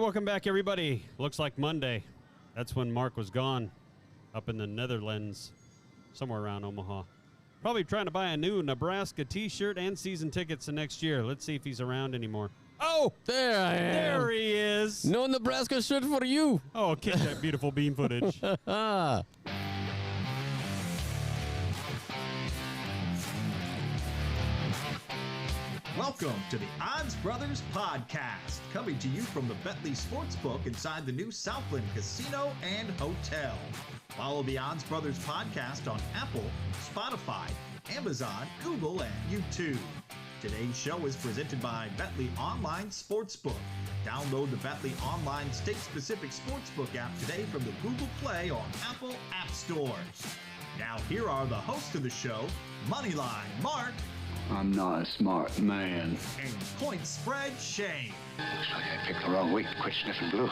welcome back, everybody. Looks like Monday. That's when Mark was gone up in the Netherlands, somewhere around Omaha. Probably trying to buy a new Nebraska T-shirt and season tickets to next year. Let's see if he's around anymore. Oh, there I am. There he is. No Nebraska shirt for you. Oh, kick that beautiful bean footage. Welcome to the Odds Brothers Podcast, coming to you from the Bentley Sportsbook inside the new Southland Casino and Hotel. Follow the Odds Brothers Podcast on Apple, Spotify, Amazon, Google, and YouTube. Today's show is presented by Bentley Online Sportsbook. Download the Bentley Online state-specific sportsbook app today from the Google Play or Apple App Stores. Now here are the hosts of the show, Moneyline Mark. I'm not a smart man. And Point Spread Shane. Looks like I picked the wrong week to quit sniffing glue.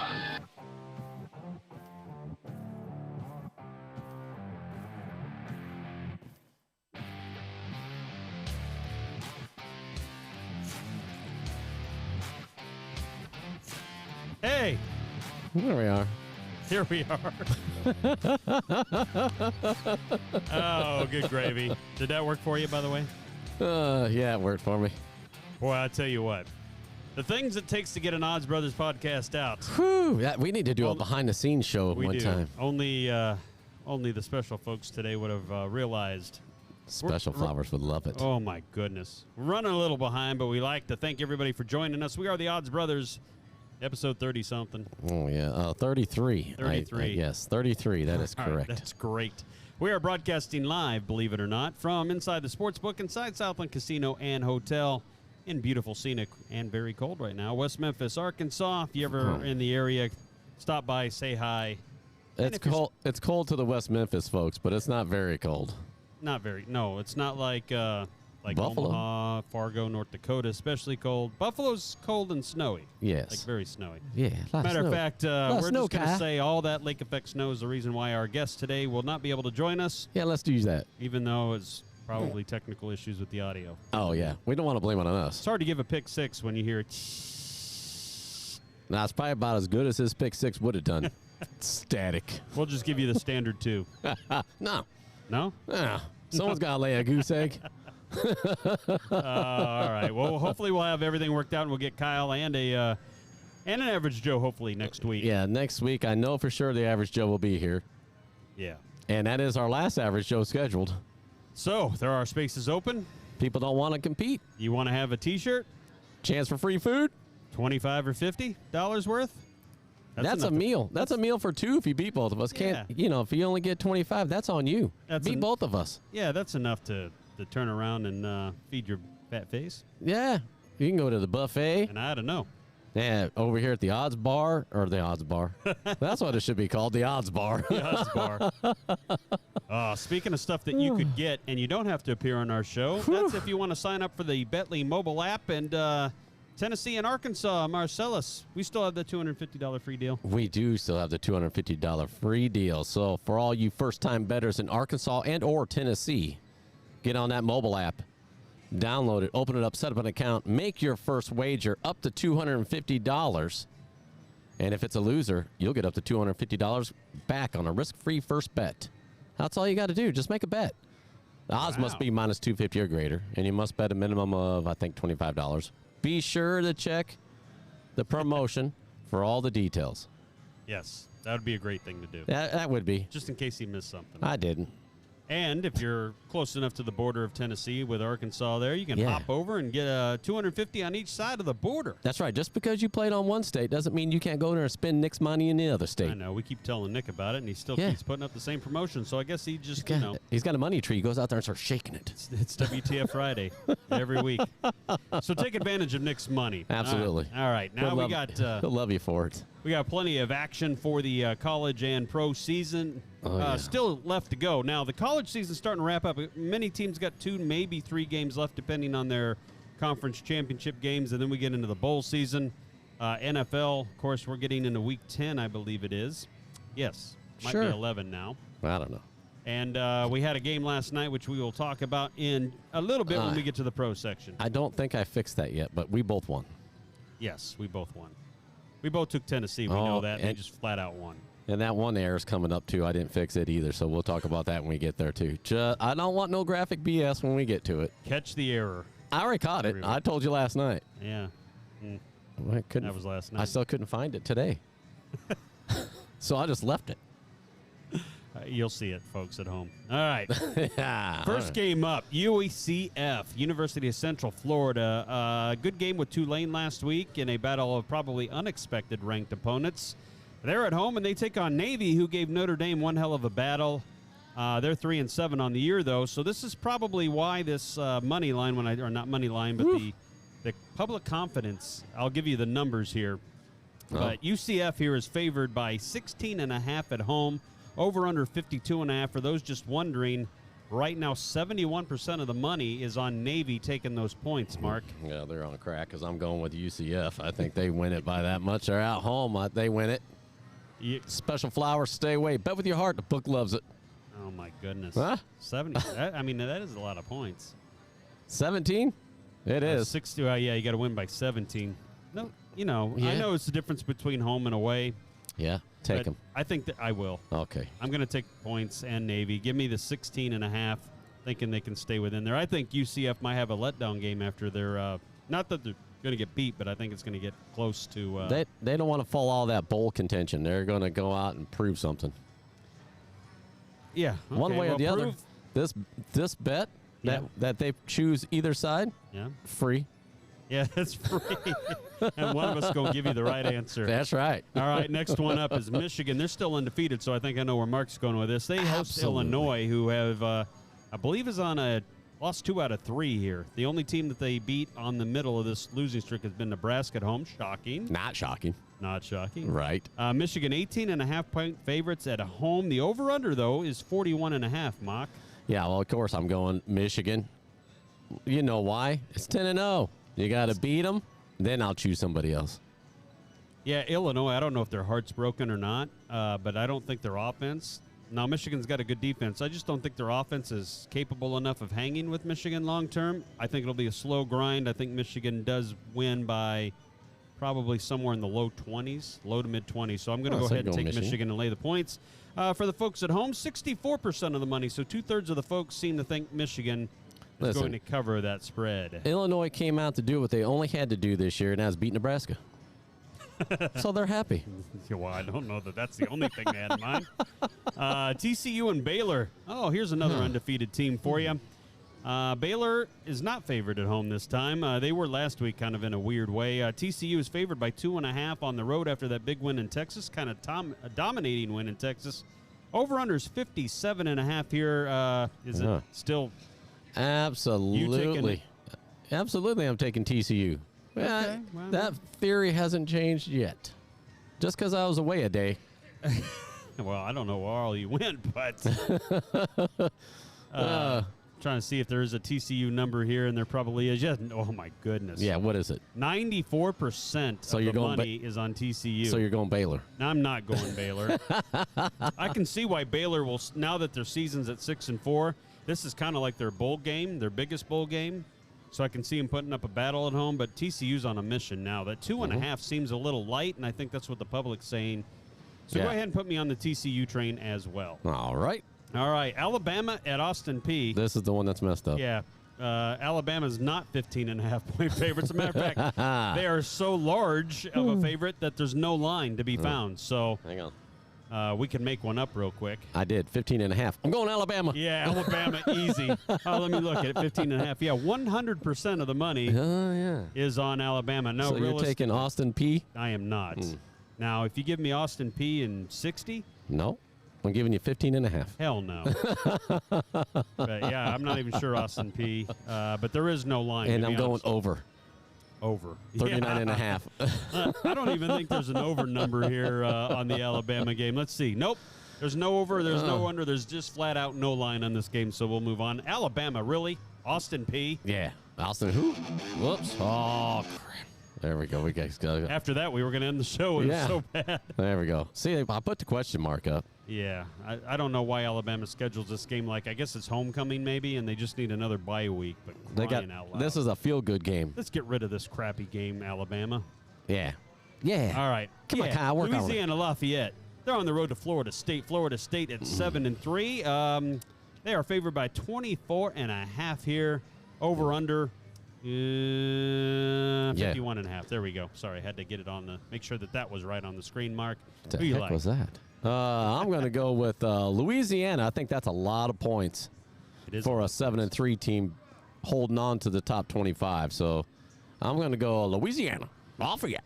Hey! There we are. Here we are. Oh, good gravy. Did that work for you, by the way? Yeah, it worked for me. Boy, I tell you what. The things it takes to get an Odds Brothers podcast out. Whew, we need to do a behind-the-scenes show one time. Only the special folks today would have realized. Special Flowers would love it. Oh, my goodness. We're running a little behind, but we like to thank everybody for joining us. We are the Odds Brothers, episode 30-something. Oh, yeah. 33. 33. Yes, 33. That is correct. Right, that's great. We are broadcasting live, believe it or not, from inside the Sportsbook, inside Southland Casino and Hotel in beautiful, scenic, and very cold right now. West Memphis, Arkansas. If you ever in the area, stop by, say hi. It's cold. It's cold to the West Memphis folks, but it's not very cold. Not very. No, it's not like Buffalo? Omaha, Fargo, North Dakota, especially cold. Buffalo's cold and snowy. Yes. Like very snowy. Yeah. Matter of fact, we're snow, just going to say all that lake effect snow is the reason why our guest today will not be able to join us. Yeah, let's do that. Even though it's probably technical issues with the audio. Oh, yeah. We don't want to blame it on us. It's hard to give a pick six when you hear Nah, it's probably about as good as his pick six would have done. Static. We'll just give you the standard two. No. No? Someone's got to lay a goose egg. All right. Well, hopefully we'll have everything worked out, and we'll get Kyle and an Average Joe hopefully next week. Yeah, next week. I know for sure the Average Joe will be here. Yeah. And that is our last Average Joe scheduled. So there are spaces open. People don't want to compete. You want to have a T-shirt? Chance for free food? $25 or $50 worth? That's a meal. That's a meal for two if you beat both of us. Can't if you only get 25, that's on you. Beat both of us. Yeah, that's enough to turn around and feed your fat face. Yeah. You can go to the buffet. And I don't know. Yeah, over here at the Odds Bar, That's what it should be called, the Odds Bar. The Odds Bar. Speaking of stuff that you could get and you don't have to appear on our show, that's if you want to sign up for the Bentley mobile app. And Tennessee and Arkansas, Marcellus, we still have the $250 free deal. We do still have the $250 free deal. So for all you first-time bettors in Arkansas and or Tennessee, get on that mobile app. Download it, open it up, set up an account, make your first wager up to $250. And if it's a loser, you'll get up to $250 back on a risk-free first bet. That's all you got to do. Just make a bet. The odds must be minus 250 or greater, and you must bet a minimum of, I think, $25. Be sure to check the promotion for all the details. Yes, that would be a great thing to do. That would be. Just in case you missed something. I didn't. And if you're close enough to the border of Tennessee with Arkansas there, you can hop over and get $250 on each side of the border. That's right. Just because you played on one state doesn't mean you can't go there and spend Nick's money in the other state. I know. We keep telling Nick about it, and he still keeps putting up the same promotion. So I guess he just, He's got a money tree. He goes out there and starts shaking it. It's WTF Friday every week. So take advantage of Nick's money. Absolutely. All right. Now we got... He'll love you for it. We got plenty of action for the college and pro season. Still left to go. Now, the college season's starting to wrap up. Many teams got 2, maybe 3 games left, depending on their conference championship games, and then we get into the bowl season. NFL, of course, we're getting into Week 10, I believe it is. Yes. Might be 11 now. I don't know. And we had a game last night, which we will talk about in a little bit when we get to the pro section. I don't think I fixed that yet, but we both won. Yes, we both won. We both took Tennessee. We know that. They just flat out won. And that one error is coming up, too. I didn't fix it either, so we'll talk about that when we get there, too. I don't want no graphic BS when we get to it. Catch the error. I already caught it. I told you last night. Yeah. That was last night. I still couldn't find it today. So I just left it. You'll see it, folks at home. All right. Yeah. First game up, UCF, University of Central Florida. Good game with Tulane last week in a battle of probably unexpected ranked opponents. They're at home, and they take on Navy, who gave Notre Dame one hell of a battle. They're 3-7 on the year, though, so this is probably why this money line, or not money line, but the public confidence. I'll give you the numbers here. But UCF here is favored by 16.5 at home, over under 52.5. For those just wondering, right now 71% of the money is on Navy taking those points, Mark. Yeah, they're on crack because I'm going with UCF. I think they win it by that much. They're at home. They win it. Special flowers, stay away. Bet with your heart. The book loves it. Oh, my goodness. Huh? 70. That is a lot of points. 17? It is. 60. Yeah, you got to win by 17. No, I know it's the difference between home and away. Yeah, take them. I think that I will. Okay. I'm going to take points and Navy. Give me the 16.5, thinking they can stay within there. I think UCF might have a letdown game after their not that they're going to get beat, but I think it's going to get close to. They don't want to fall all that bowl contention. They're going to go out and prove something. Yeah. Okay, one way or the other. This bet that they choose either side. Yeah. Free. Yeah, it's free. And one of us is going to give you the right answer. That's right. All right, next one up is Michigan. They're still undefeated, so I think I know where Mark's going with this. They host Illinois, who have, I believe, is on a lost 2 out of 3 here. The only team that they beat on the middle of this losing streak has been Nebraska at home. Shocking. Not shocking. Not shocking. Right. Michigan, 18.5-point favorites at home. The over-under, though, is 41.5, Mock. Yeah, well, of course, I'm going Michigan. You know why? It's 10-0. You got to beat them, then I'll choose somebody else. Yeah, Illinois, I don't know if their heart's broken or not, but I don't think their offense. Now, Michigan's got a good defense. I just don't think their offense is capable enough of hanging with Michigan long term. I think it'll be a slow grind. I think Michigan does win by probably somewhere in the low to mid 20s. So I'm going to go ahead and take Michigan and lay the points. For the folks at home, 64% of the money. So 2/3 of the folks seem to think Michigan is going to cover that spread. Illinois came out to do what they only had to do this year, and that's beat Nebraska. So they're happy. Well, I don't know that that's the only thing they had in mind. TCU and Baylor. Oh, here's another undefeated team for you. Baylor is not favored at home this time. They were last week kind of in a weird way. TCU is favored by 2.5 on the road after that big win in Texas, kind of a dominating win in Texas. Over-under is 57.5 here. Is it still... Absolutely. Absolutely, I'm taking TCU. Okay, that theory hasn't changed yet. Just because I was away a day. Well, I don't know where all you went, but trying to see if there is a TCU number here, and there probably is. Yeah. Oh, my goodness. Yeah, what is it? 94% of the money is on TCU. So you're going Baylor. No, I'm not going Baylor. I can see why Baylor will, now that their season's at 6-4, this is kind of like their bowl game, their biggest bowl game. So I can see them putting up a battle at home, but TCU's on a mission now. That 2.5 seems a little light, and I think that's what the public's saying. So go ahead and put me on the TCU train as well. All right. Alabama at Austin Peay. This is the one that's messed up. Yeah. Alabama's not 15.5-point favorites. As a matter of fact, they are so large of a favorite that there's no line to be found. So hang on. We can make one up real quick. I did. 15.5. I'm going Alabama. Yeah, Alabama, easy. Let me look at it. 15.5. Yeah, 100% of the money is on Alabama. No, so you're taking Austin Peay? I am not. Now, if you give me Austin Peay in 60? No. I'm giving you 15.5. Hell no. But yeah, I'm not even sure Austin Peay. But there is no line. And I'm going over. Over. 39.5. I don't even think there's an over number here on the Alabama game. Let's see. Nope. There's no over. There's no under. There's just flat out no line on this game, so we'll move on. Alabama, really? Austin Peay? Yeah. Austin who? Whoops. Oh, crap. There we go. After that, we were going to end the show. It was so bad. There we go. See, I put the question mark up. Yeah. I don't know why Alabama schedules this game like, I guess it's homecoming maybe, and they just need another bye week. But out loud. This is a feel-good game. Let's get rid of this crappy game, Alabama. Yeah. Yeah. All right. Come on, Kyle, work on it. Louisiana Lafayette. They're on the road to Florida State. Florida State at 7-3. They are favored by 24.5 here. Over under 51.5. There we go. Sorry, I had to get it on make sure that was right on the screen, Mark. What the heck was that? I'm going to go with Louisiana. I think that's a lot of points for a 7-3 team holding on to the top 25. So I'm going to go Louisiana. Lafayette.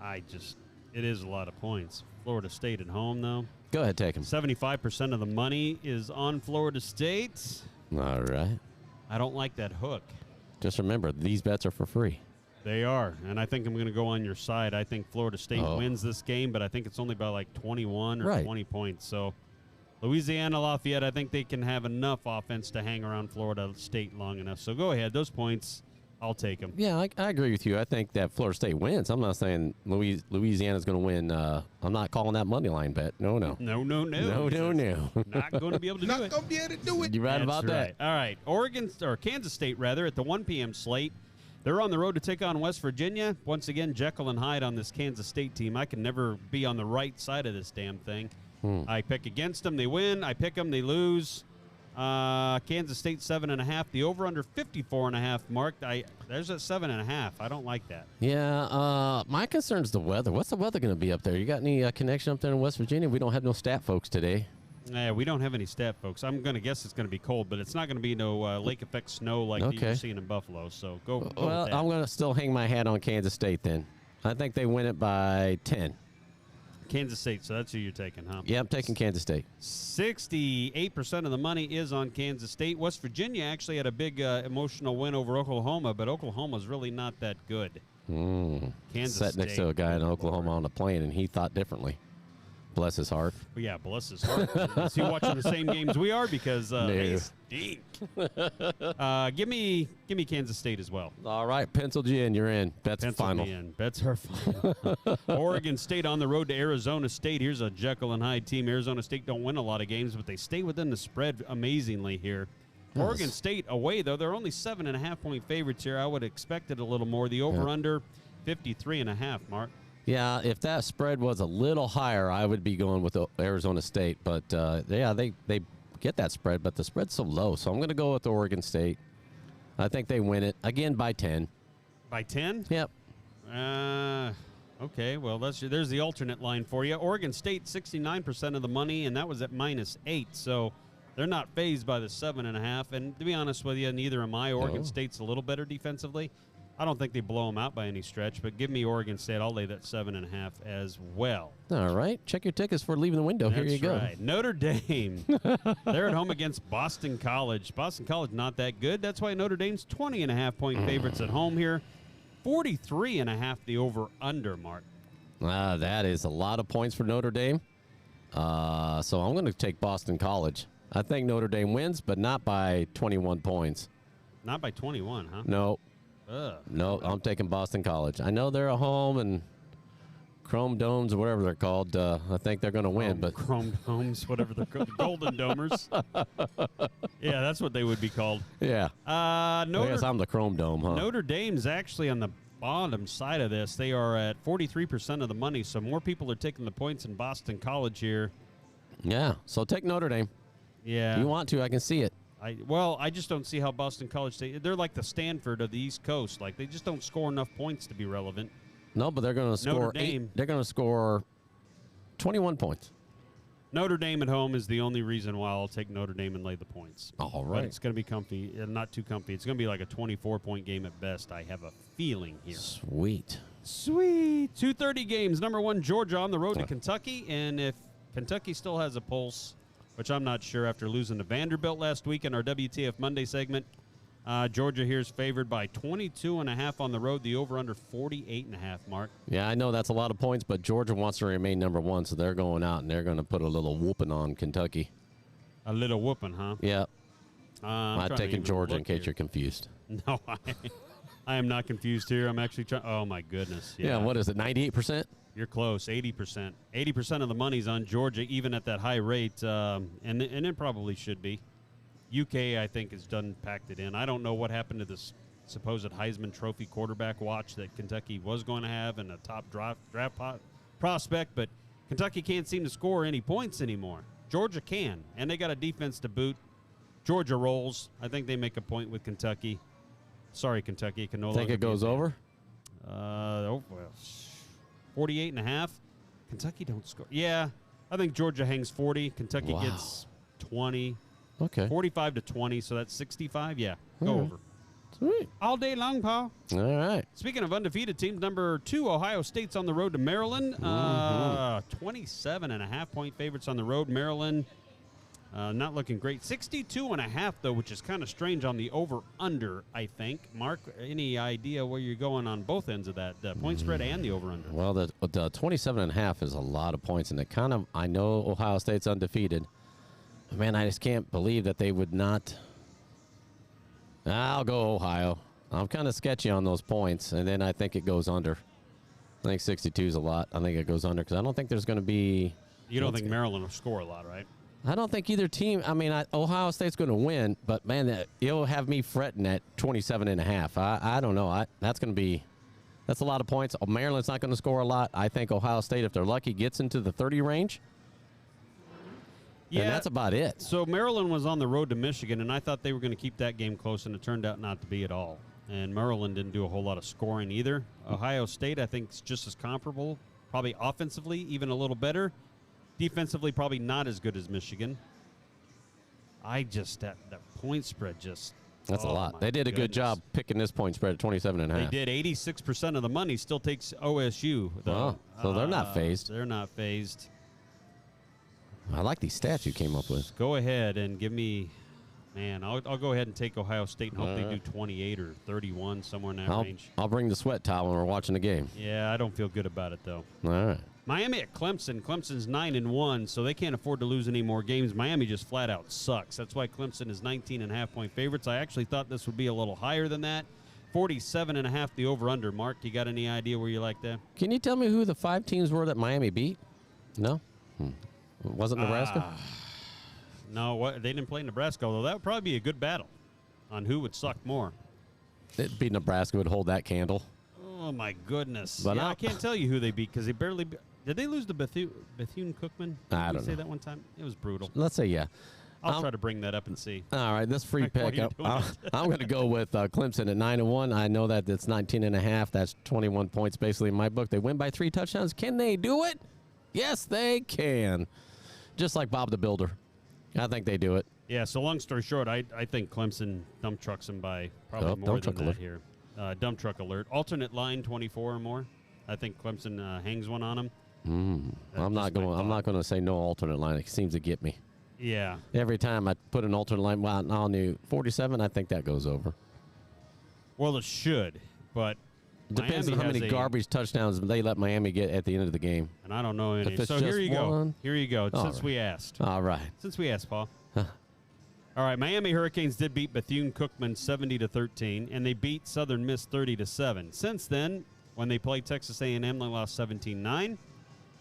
It is a lot of points. Florida State at home, though. Go ahead, take them. 75% of the money is on Florida State. All right. I don't like that hook. Just remember, these bets are for free. They are, and I think I'm going to go on your side. I think Florida State wins this game, but I think it's only by like 21 or 20 points. So Louisiana Lafayette, I think they can have enough offense to hang around Florida State long enough. So go ahead. Those points, I'll take them. Yeah, I agree with you. I think that Florida State wins. I'm not saying Louisiana's going to win. I'm not calling that money line bet. No. No. No. Not going to be able to do it. Not going to be able to do it. You're right about that. All right. Kansas State, rather, at the 1 p.m. slate. They're on the road to take on West Virginia. Once again, Jekyll and Hyde on this Kansas State team. I can never be on the right side of this damn thing. I pick against them, they win. I pick them, they lose. Kansas State 7.5. The over/under 54.5. Mark. There's a 7.5. I don't like that. Yeah. My concern is the weather. What's the weather going to be up there? You got any connection up there in West Virginia? We don't have no stat folks today. Yeah, we don't have any stat folks. I'm going to guess it's going to be cold, but it's not going to be no lake effect snow like you're seeing in Buffalo. So go with that. I'm going to still hang my hat on Kansas State then. I think they win it by 10. Kansas State, so that's who you're taking, huh? Yeah, I'm taking Kansas State. 68% of the money is on Kansas State. West Virginia actually had a big emotional win over Oklahoma, but Oklahoma's really not that good. Kansas Sat next to a guy in Oklahoma on the plane, and he thought differently. Bless his heart. Well, yeah, bless his heart. Is he watching the same games we are? Because they stink. Give me Kansas State as well. All right, penciled you in. You're in. Bets final. Bets are final. Oregon State on the road to Arizona State. Here's a Jekyll and Hyde team. Arizona State don't win a lot of games, but they stay within the spread amazingly here. Yes. Oregon State away, though. They're only 7.5-point favorites here. I would expect it a little more. The over-under, 53.5, Mark. Yeah, if that spread was a little higher, I would be going with Arizona State. But, they get that spread, but the spread's so low. So I'm going to go with Oregon State. I think they win it, again, by 10. By 10? Yep. Okay, well, there's the alternate line for you. Oregon State, 69% of the money, and that was at -8. So they're not fazed by the 7.5. And to be honest with you, neither am I. Oregon State's a little better defensively. I don't think they blow them out by any stretch, but give me Oregon State. I'll lay that 7.5 as well. All right. Check your tickets for leaving the window. Here you go. That's right. Notre Dame. They're at home against Boston College. Boston College not that good. That's why Notre Dame's 20.5-point favorites at home here. 43.5 the over/under, Mark. That is a lot of points for Notre Dame. So I'm going to take Boston College. I think Notre Dame wins, but not by 21 points. Not by 21, huh? No. No, I'm taking Boston College. I know they're at home and Chrome Domes or whatever they're called. I think they're going to win. But Chrome Domes, whatever they're called. Golden Domers. Yeah, that's what they would be called. Yeah. I guess I'm the Chrome Dome, huh? Notre Dame's actually on the bottom side of this. They are at 43% of the money, so more people are taking the points in Boston College here. Yeah, so take Notre Dame. Yeah. You want to, I can see it. I just don't see how Boston College they're like the Stanford of the East Coast. Like, they just don't score enough points to be relevant. No, but they're going to score they're going to score 21 points. Notre Dame at home is the only reason why I'll take Notre Dame and lay the points. All right. But it's going to be comfy, not too comfy. It's going to be like a 24-point game at best. I have a feeling here. Sweet. 2:30 games. Number 1, Georgia on the road to Kentucky. And if Kentucky still has a pulse, which I'm not sure after losing to Vanderbilt last week in our WTF Monday segment, Georgia here is favored by 22.5 on the road. The over-under 48.5, Mark. Yeah, I know that's a lot of points, but Georgia wants to remain number 1, so they're going out and they're going to put a little whooping on Kentucky. A little whooping, huh? Yeah. I'm taking Georgia in case you're confused. No, I am not confused here. I'm actually trying. Oh, my goodness. Yeah, what is it, 98%? You're close, 80%. 80% of the money's on Georgia, even at that high rate, and it probably should be. UK, I think, is done packed it in. I don't know what happened to this supposed Heisman Trophy quarterback watch that Kentucky was going to have and a top draft prospect, but Kentucky can't seem to score any points anymore. Georgia can, and they got a defense to boot. Georgia rolls. I think they make a point with Kentucky. Sorry, Kentucky. Can no longer Think it goes over? 48.5. Kentucky don't score. Yeah, I think Georgia hangs 40. Kentucky gets 20. Okay. 45 to 20, so that's 65. Yeah, go over. Sweet. All day long, Paul. All right. Speaking of undefeated teams, number 2, Ohio State's on the road to Maryland. 27.5-point favorites on the road. Maryland not looking great. 62.5, though, which is kind of strange on the over-under, I think. Mark, any idea where you're going on both ends of that, the point spread and the over-under? Well, the 27.5 is a lot of points, and I know Ohio State's undefeated. Man, I just can't believe that they would not. I'll go Ohio. I'm kind of sketchy on those points, and then I think it goes under. I think 62 is a lot. I think it goes under because I don't think there's going to be. You don't think Maryland will score a lot, right? I don't think either team. I mean, Ohio State's going to win, but, man, it'll have me fretting at 27.5. I don't know. That's a lot of points. Maryland's not going to score a lot. I think Ohio State, if they're lucky, gets into the 30 range. Yeah, and that's about it. So Maryland was on the road to Michigan, and I thought they were going to keep that game close, and it turned out not to be at all. And Maryland didn't do a whole lot of scoring either. Ohio State, I think, is just as comparable, probably offensively even a little better. Defensively, probably not as good as Michigan. That point spread just. That's a lot. They did a good job picking this point spread at 27.5. They did. 86% of the money still takes OSU, though. Oh, so they're not phased. They're not phased. I like these stats you came up with. Go ahead and give me, man, I'll go ahead and take Ohio State and hope they do 28 or 31, somewhere in that range. I'll bring the sweat towel when we're watching the game. Yeah, I don't feel good about it, though. All right. Miami at Clemson. Clemson's 9-1, so they can't afford to lose any more games. Miami just flat out sucks. That's why Clemson is 19.5-point favorites. I actually thought this would be a little higher than that. 47.5 the over-under. Mark, you got any idea where you like that? Can you tell me who the 5 teams were that Miami beat? No? Wasn't Nebraska? No, they didn't play Nebraska, although that would probably be a good battle on who would suck more. It'd be Nebraska would hold that candle. Oh, my goodness. But I can't tell you who they beat because they barely did they lose to Bethune-Cookman? I don't know. Say that one time? It was brutal. Let's say yeah. I'll try to bring that up and see. All right, this free pick. I'm going to go with Clemson at 9-1. I know that it's 19.5. That's 21 points basically in my book. They win by 3 touchdowns. Can they do it? Yes, they can. Just like Bob the Builder. I think they do it. Yeah, so long story short, I think Clemson dump trucks them by probably more than that here. Dump truck alert. Alternate line 24 or more. I think Clemson hangs one on them. I'm not going to say no alternate line. It seems to get me. Yeah. Every time I put an alternate line on the 47, I think that goes over. Well, it should, but depends on how many garbage touchdowns they let Miami get at the end of the game. And I don't know any. So here you go. Here you go. We asked. All right. Since we asked, Paul. All right. Miami Hurricanes did beat Bethune-Cookman 70-13, and they beat Southern Miss 30-7. Since then, when they played Texas A&M, they lost 17-9.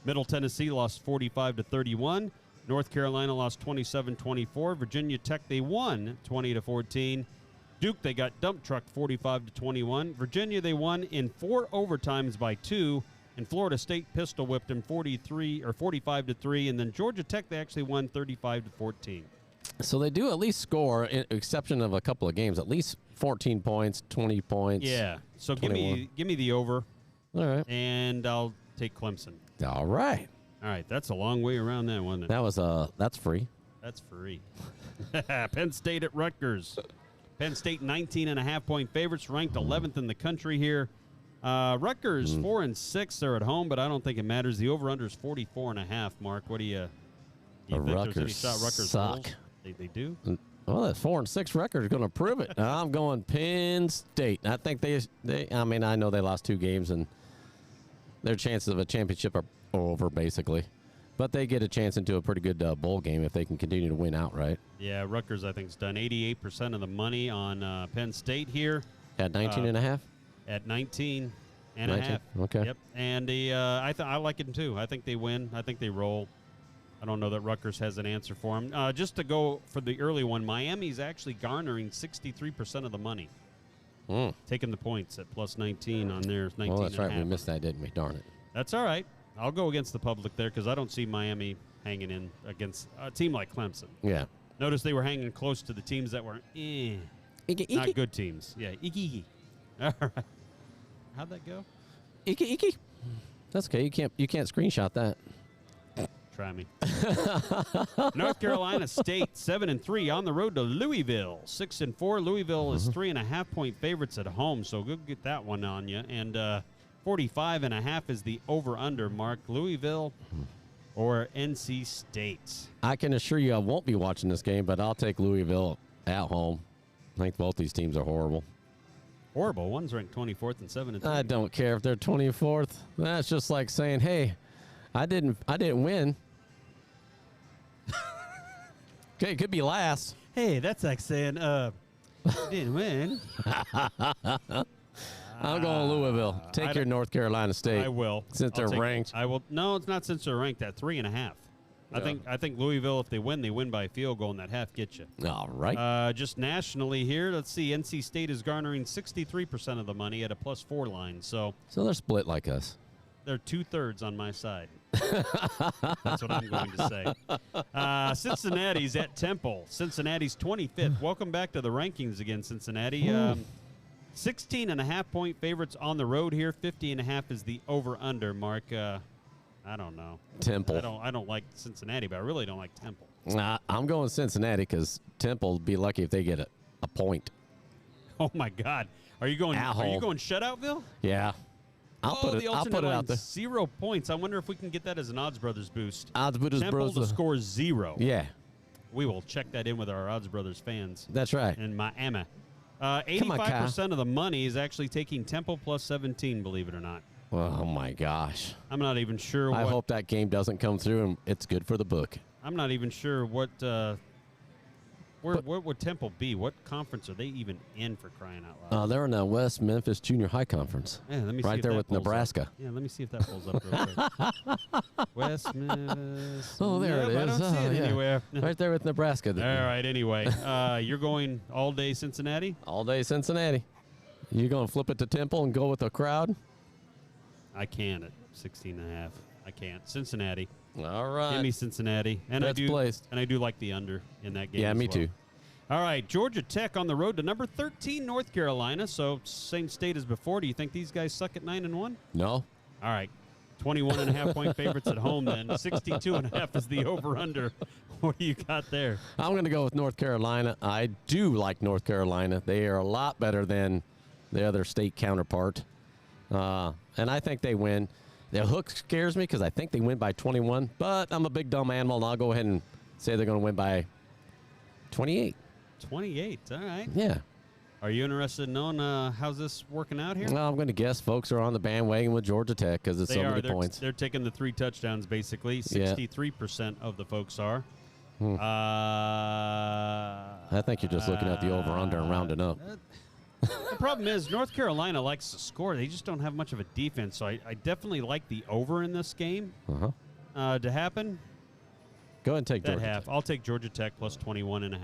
Middle Tennessee lost 45-31. North Carolina lost 27-24. Virginia Tech, they won 20-14. Duke, they got dump trucked 45-21. Virginia, they won in 4 overtimes by 2. And Florida State pistol whipped them 45-3. And then Georgia Tech, they actually won 35-14. So they do at least score, in exception of a couple of games, at least 14 points, 20 points. Yeah. So give me the over. All right. And I'll take Clemson. All right. All right. That's a long way around that, wasn't it? That's free. That's free. Penn State at Rutgers. Penn State 19.5-point favorites, ranked 11th in the country here. Rutgers 4-6. They're at home, but I don't think it matters. The over/under is 44.5. Mark, what do you think? There's any shot Rutgers suck. They do. Well, that 4-6 record is going to prove it. I'm going Penn State. I think I mean, I know they lost 2 games, and their chances of a championship are over basically. But they get a chance into a pretty good bowl game if they can continue to win outright. Yeah, Rutgers, I think, has done 88% of the money on Penn State here. At 19.5? At 19.5. Okay. Yep. And I like them, too. I think they win. I think they roll. I don't know that Rutgers has an answer for them. Just to go for the early one, Miami's actually garnering 63% of the money. Taking the points at plus 19 on theirs. 19 Well, that's and a right. We half. missed that, didn't we? Darn it. That's all right. I'll go against the public there because I don't see Miami hanging in against a team like Clemson. Yeah. Notice they were hanging close to the teams that were not good teams. Yeah, iki. All right. How'd that go? Iki. That's okay. You can't screenshot that. Try me. North Carolina State 7-3 on the road to Louisville 6-4. Louisville is 3.5-point favorites at home, so go get that one on you. And 45.5 is the over/under mark. Louisville or NC State. I can assure you I won't be watching this game, but I'll take Louisville at home. I think both these teams are horrible. Horrible. One's ranked 24th and 7-3. I don't care if they're 24th. That's just like saying, "Hey, I didn't win." Okay, it could be last. Hey, that's like saying, didn't win. I'm going Louisville. Take your North Carolina State. I will. Since they're ranked. I will. No, it's not since they're ranked at 3.5. Yeah. I think Louisville, if they win by a field goal, and that half gets you. All right. Just nationally here, let's see. NC State is garnering 63% of the money at a +4 line. So they're split like us. they're 2/3 on my side. That's what I'm going to say. Cincinnati's at Temple. Cincinnati's 25th. Welcome back to the rankings again, Cincinnati. 16.5-point favorites on the road here. 50.5 is the over/under mark. I don't know. Temple. I don't like Cincinnati, but I really don't like Temple. I'm going Cincinnati because Temple will be lucky if they get a point. Oh my God! Are you going? At Are you home. going shutout-ville? Yeah. I'll put it out there. 0 points. I wonder if we can get that as an Odds Brothers boost. Odds Brothers. Temple to score 0. Yeah. We will check that in with our Odds Brothers fans. That's right. In Miami. 85% of the money is actually taking Temple plus 17, believe it or not. Oh, my gosh. I'm not even sure I hope that game doesn't come through and it's good for the book. I'm not even sure what where would Temple be? What conference are they even in, for crying out loud? They're in the West Memphis Junior High Conference. Yeah, let me see right if there that with pulls Nebraska. Up. Yeah, let me see if that pulls up real quick. West Memphis. Oh, there it is. I don't see it anywhere. Right there with Nebraska. All right, anyway. You're going all day Cincinnati? All day Cincinnati. You going to flip it to Temple and go with the crowd? I can at 16.5. I can't. Cincinnati. All right. Give me Cincinnati. And That's placed. And I do like the under in that game. Yeah, me too. All right, Georgia Tech on the road to number 13, North Carolina. So same state as before. Do you think these guys suck at 9-1? No. All right. 21.5-point favorites at home then. 62.5 is the over-under. What do you got there? I'm going to go with North Carolina. I do like North Carolina. They are a lot better than the other state counterpart. And I think they win. The hook scares me because I think they win by 21, but I'm a big dumb animal, and I'll go ahead and say they're going to win by 28. 28. All right. Yeah. Are you interested in knowing how's this working out here? Well, I'm going to guess folks are on the bandwagon with Georgia Tech because it's so many points. They're taking the 3 touchdowns, basically. 63% of the folks are. I think you're just looking at the over-under and rounding up. The problem is North Carolina likes to score. They just don't have much of a defense, so I definitely like the over in this game to happen. Go ahead and take Georgia Tech. I'll take Georgia Tech plus 21.5.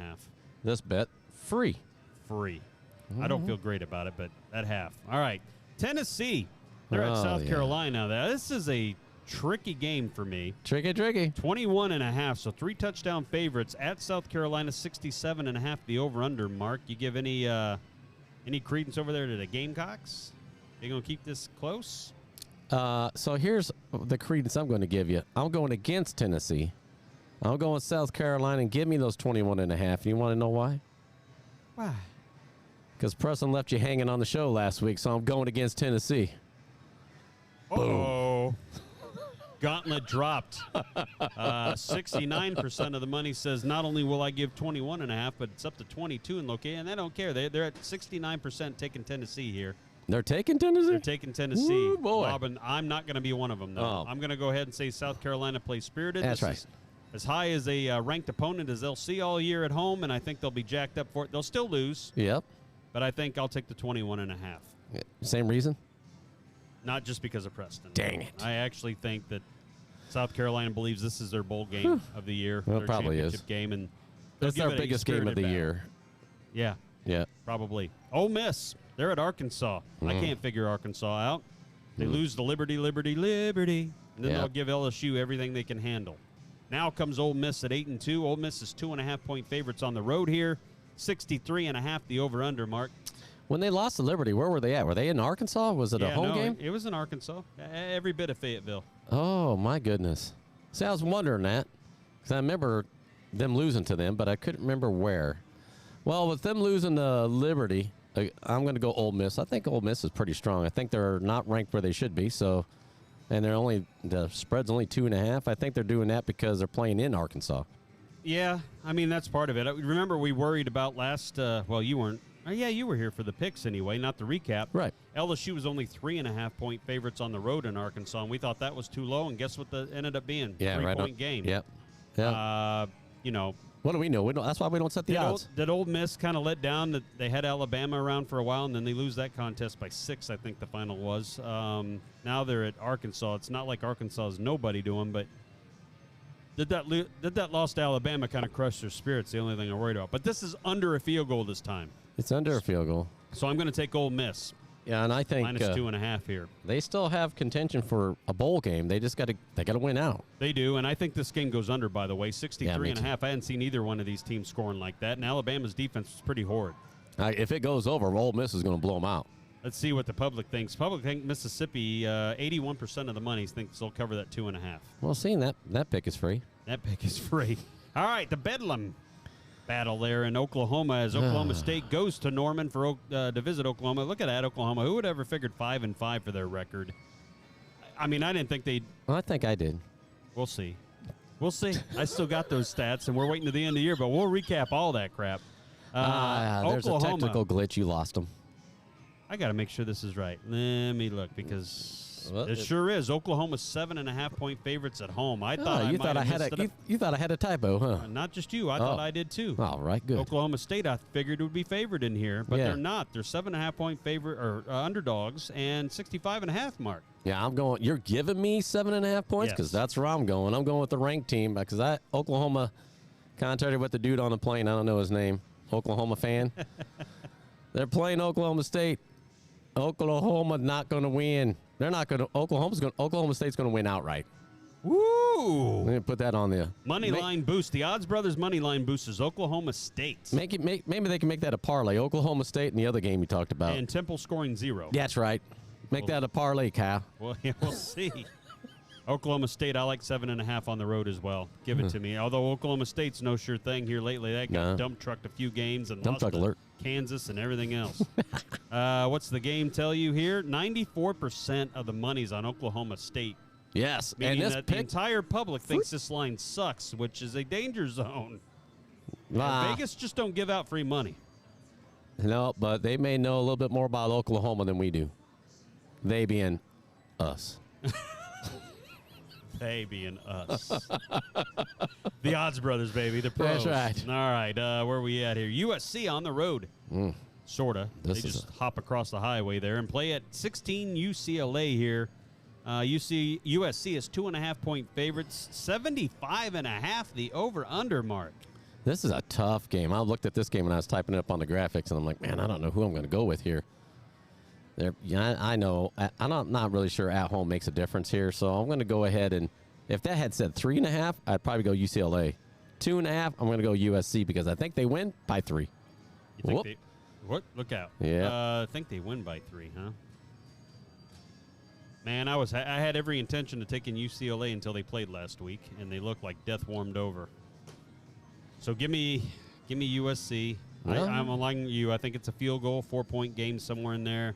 This bet, free. I don't feel great about it, but at half. All right. Tennessee. They're at South Carolina. This is a tricky game for me. Tricky. 21.5, so 3 touchdown favorites at South Carolina, 67.5 the over-under mark. You give any credence over there to the Gamecocks? You going to keep this close? So here's the credence I'm going to give you. I'm going against Tennessee. I'm going South Carolina and give me those 21.5. You want to know why? Why? Because Preston left you hanging on the show last week, so I'm going against Tennessee. Oh. Gauntlet dropped. 69% of the money says not only will I give 21.5, but it's up to 22 in location, and they don't care. They're at 69% taking Tennessee here. They're taking Tennessee? They're taking Tennessee. Ooh, boy. Robin, I'm not going to be one of them, though. Oh. I'm going to go ahead and say South Carolina plays spirited. That's right. Is as high as a ranked opponent as they'll see all year at home, and I think they'll be jacked up for it. They'll still lose. Yep. But I think I'll take the 21.5. Same reason? Not just because of Preston. Dang it. I actually think that South Carolina believes this is their bowl game of the year. Well, their it probably championship is. game, and That's give our it a biggest game of the spirited year. Yeah, Yeah. probably. Ole Miss They're at Arkansas. I can't figure Arkansas out. They lose to Liberty. And then they'll give LSU everything they can handle. Now comes Ole Miss at 8-2. Ole Miss is 2.5-point favorites on the road here. 63.5 the over-under, Mark. When they lost to Liberty, where were they at? Were they in Arkansas? Was it a home game? It was in Arkansas. Every bit of Fayetteville. Oh, my goodness. See, I was wondering that because I remember them losing to them, but I couldn't remember where. Well, with them losing to Liberty, I'm going to go Ole Miss. I think Ole Miss is pretty strong. I think they're not ranked where they should be, so and the spread's only 2.5. I think they're doing that because they're playing in Arkansas. Yeah, I mean, that's part of it. Remember, we worried about last, well, you weren't. Yeah, you were here for the picks anyway, not the recap. Right. LSU was only 3.5-point favorites on the road in Arkansas, and we thought that was too low, and guess what ended up being? Yeah, 3-point game. Yep. Yeah. What do we know? That's why we don't set the odds. Did Ole Miss kind of let down that they had Alabama around for a while, and then they lose that contest by 6, I think the final was. Now they're at Arkansas. It's not like Arkansas is nobody to them, but did that loss to Alabama kind of crush their spirits? The only thing I'm worried about. But this is under a field goal this time. It's under a field goal. So I'm going to take Ole Miss. Yeah, and I think minus 2.5 here. They still have contention for a bowl game. They just got to win out. They do, and I think this game goes under. By the way, 63.5. I hadn't seen either one of these teams scoring like that. And Alabama's defense is pretty horrid. If it goes over, Ole Miss is going to blow them out. Let's see what the public thinks. Public think Mississippi. 81% of the money thinks they'll cover that 2.5. Well, seeing that pick is free. That pick is free. All right, the Bedlam battle there in Oklahoma as Oklahoma State goes to Norman to visit Oklahoma. Look at that, Oklahoma. Who would ever figured 5-5 for their record? I mean, I didn't think they'd. Well, I think I did. We'll see. I still got those stats, and we're waiting to the end of the year, but we'll recap all that crap. There's a technical glitch. You lost them. I got to make sure this is right. Let me look because it sure is. Oklahoma's 7.5-point favorites at home. I thought you thought I had a typo, huh? Not just you. I thought I did too. All right, good. Oklahoma State, I figured would be favored in here, but they're not. They're 7.5-point favorite or underdogs and 65.5 mark. Yeah, I'm going. You're giving me 7.5 points because that's where I'm going. I'm going with the ranked team because Oklahoma, contrary to what the dude on the plane, I don't know his name, Oklahoma fan. They're playing Oklahoma State. Oklahoma not going to win. They're not going to. Oklahoma State's going to win outright. Woo! Let me put that on the money line boost. The Odds Brothers money line boost is Oklahoma State. Maybe they can make that a parlay. Oklahoma State and the other game you talked about. And Temple scoring 0. That's right. Make that a parlay, Kyle. Well, yeah, we'll see. Oklahoma State, I like 7.5 on the road as well. Give it to me. Although Oklahoma State's no sure thing here lately. They got dump trucked a few games and lost to Kansas and everything else. What's the game tell you here? 94% of the money's on Oklahoma State. Yes. Meaning and that the entire public thinks this line sucks, which is a danger zone. Vegas just don't give out free money. No, but they may know a little bit more about Oklahoma than we do. They being us. They being us. The Odds Brothers, baby. The pros. That's right. All right. Where are we at here? USC on the road. Sort of. They just hop across the highway there and play at 16 UCLA here. USC is 2.5-point favorites. 75.5 the over-under mark. This is a tough game. I looked at this game when I was typing it up on the graphics, and I'm like, man, I don't know who I'm going to go with here. I know. I'm not really sure at home makes a difference here, so I'm going to go ahead and if that had said 3.5, I'd probably go UCLA. 2.5, I'm going to go USC because I think they win by 3. You think what? Look out. Yeah. I think they win by 3, huh? Man, I had every intention of taking UCLA until they played last week, and they looked like death warmed over. So give me USC. Yeah. I'm aligned with you. I think it's a field goal, 4-point game somewhere in there.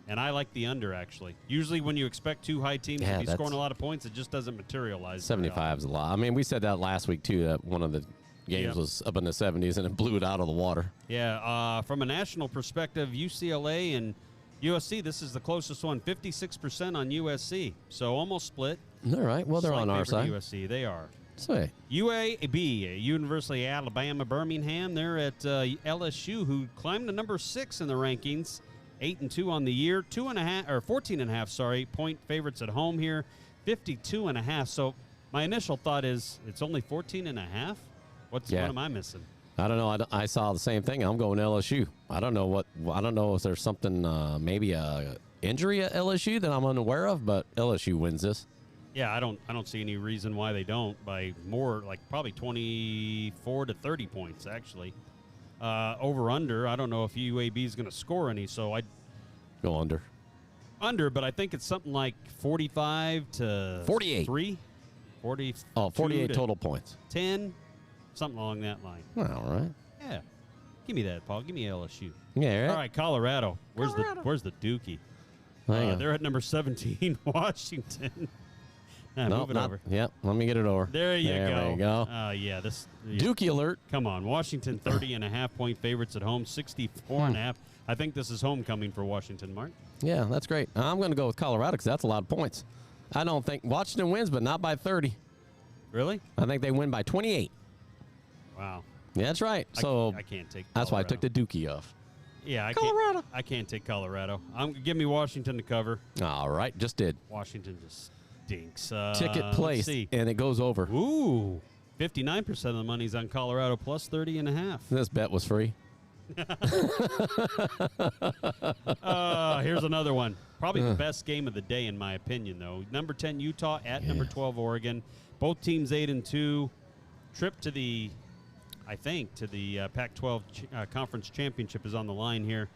And I like the under, actually. Usually when you expect two high teams to be scoring a lot of points, it just doesn't materialize. 75 is a lot. I mean, we said that last week, too, that one of the games was up in the 70s, and it blew it out of the water. Yeah, from a national perspective, UCLA and USC, this is the closest one, 56% on USC. So almost split. All right. Well, they're on our side. USC, they are. Sweet. UAB, University of Alabama, Birmingham. They're at LSU, who climbed to number 6 in the rankings. 8-2 on the year, 14.5 point favorites at home here, 52.5. So my initial thought is it's only 14.5. What am I missing? I don't know. I saw the same thing. I'm going LSU. I don't know if there's something, maybe a injury at LSU that I'm unaware of, but LSU wins this. Yeah, I don't see any reason why they don't by more, like probably 24 to 30 points, actually. Over under, I don't know if UAB is going to score any, so I'd go under. Under, but I think it's something like 45 to 48. 3. 40. 48 total points. 10, something along that line. All right. Yeah. Give me that, Paul. Give me LSU. Yeah. Right. All right, Colorado. Where's the Dookie? They're at number 17, Washington. Move it over. Yep. Let me get it over. There you go. There you go. Yeah. Dookie alert. Come on, Washington 30.5-point favorites at home, 64.5. I think this is homecoming for Washington, Mark. Yeah, that's great. I'm going to go with Colorado because that's a lot of points. I don't think Washington wins, but not by 30. Really? I think they win by 28. Wow. Yeah, that's right. So I can't take Colorado. That's why I took the Dookie off. Yeah, Colorado. I can't take Colorado. Give me Washington to cover. All right, just did. Washington just stinks. Ticket placed, and it goes over. Ooh, 59% of the money's on Colorado plus 30.5. This bet was free. Here's another one. Probably the best game of the day, in my opinion, though. Number 10, Utah at number 12, Oregon. Both teams 8-2. Trip to the Pac-12 Conference Championship is on the line here.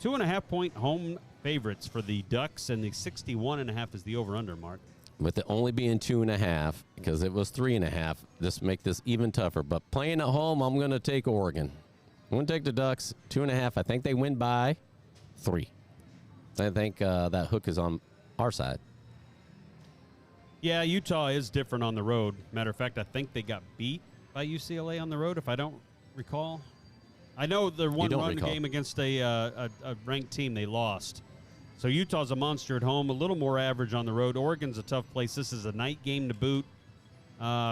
2.5-point home favorites for the Ducks, and the 61.5 is the over/under, Mark. With it only being 2.5, because it was 3.5, this make this even tougher. But playing at home, I'm going to take Oregon. I'm going to take the Ducks, 2.5. I think they win by 3. I think that hook is on our side. Yeah, Utah is different on the road. Matter of fact, I think they got beat by UCLA on the road, if I don't recall. I know the one-run game against a ranked team, they lost. So Utah's a monster at home, a little more average on the road. Oregon's a tough place. This is a night game to boot.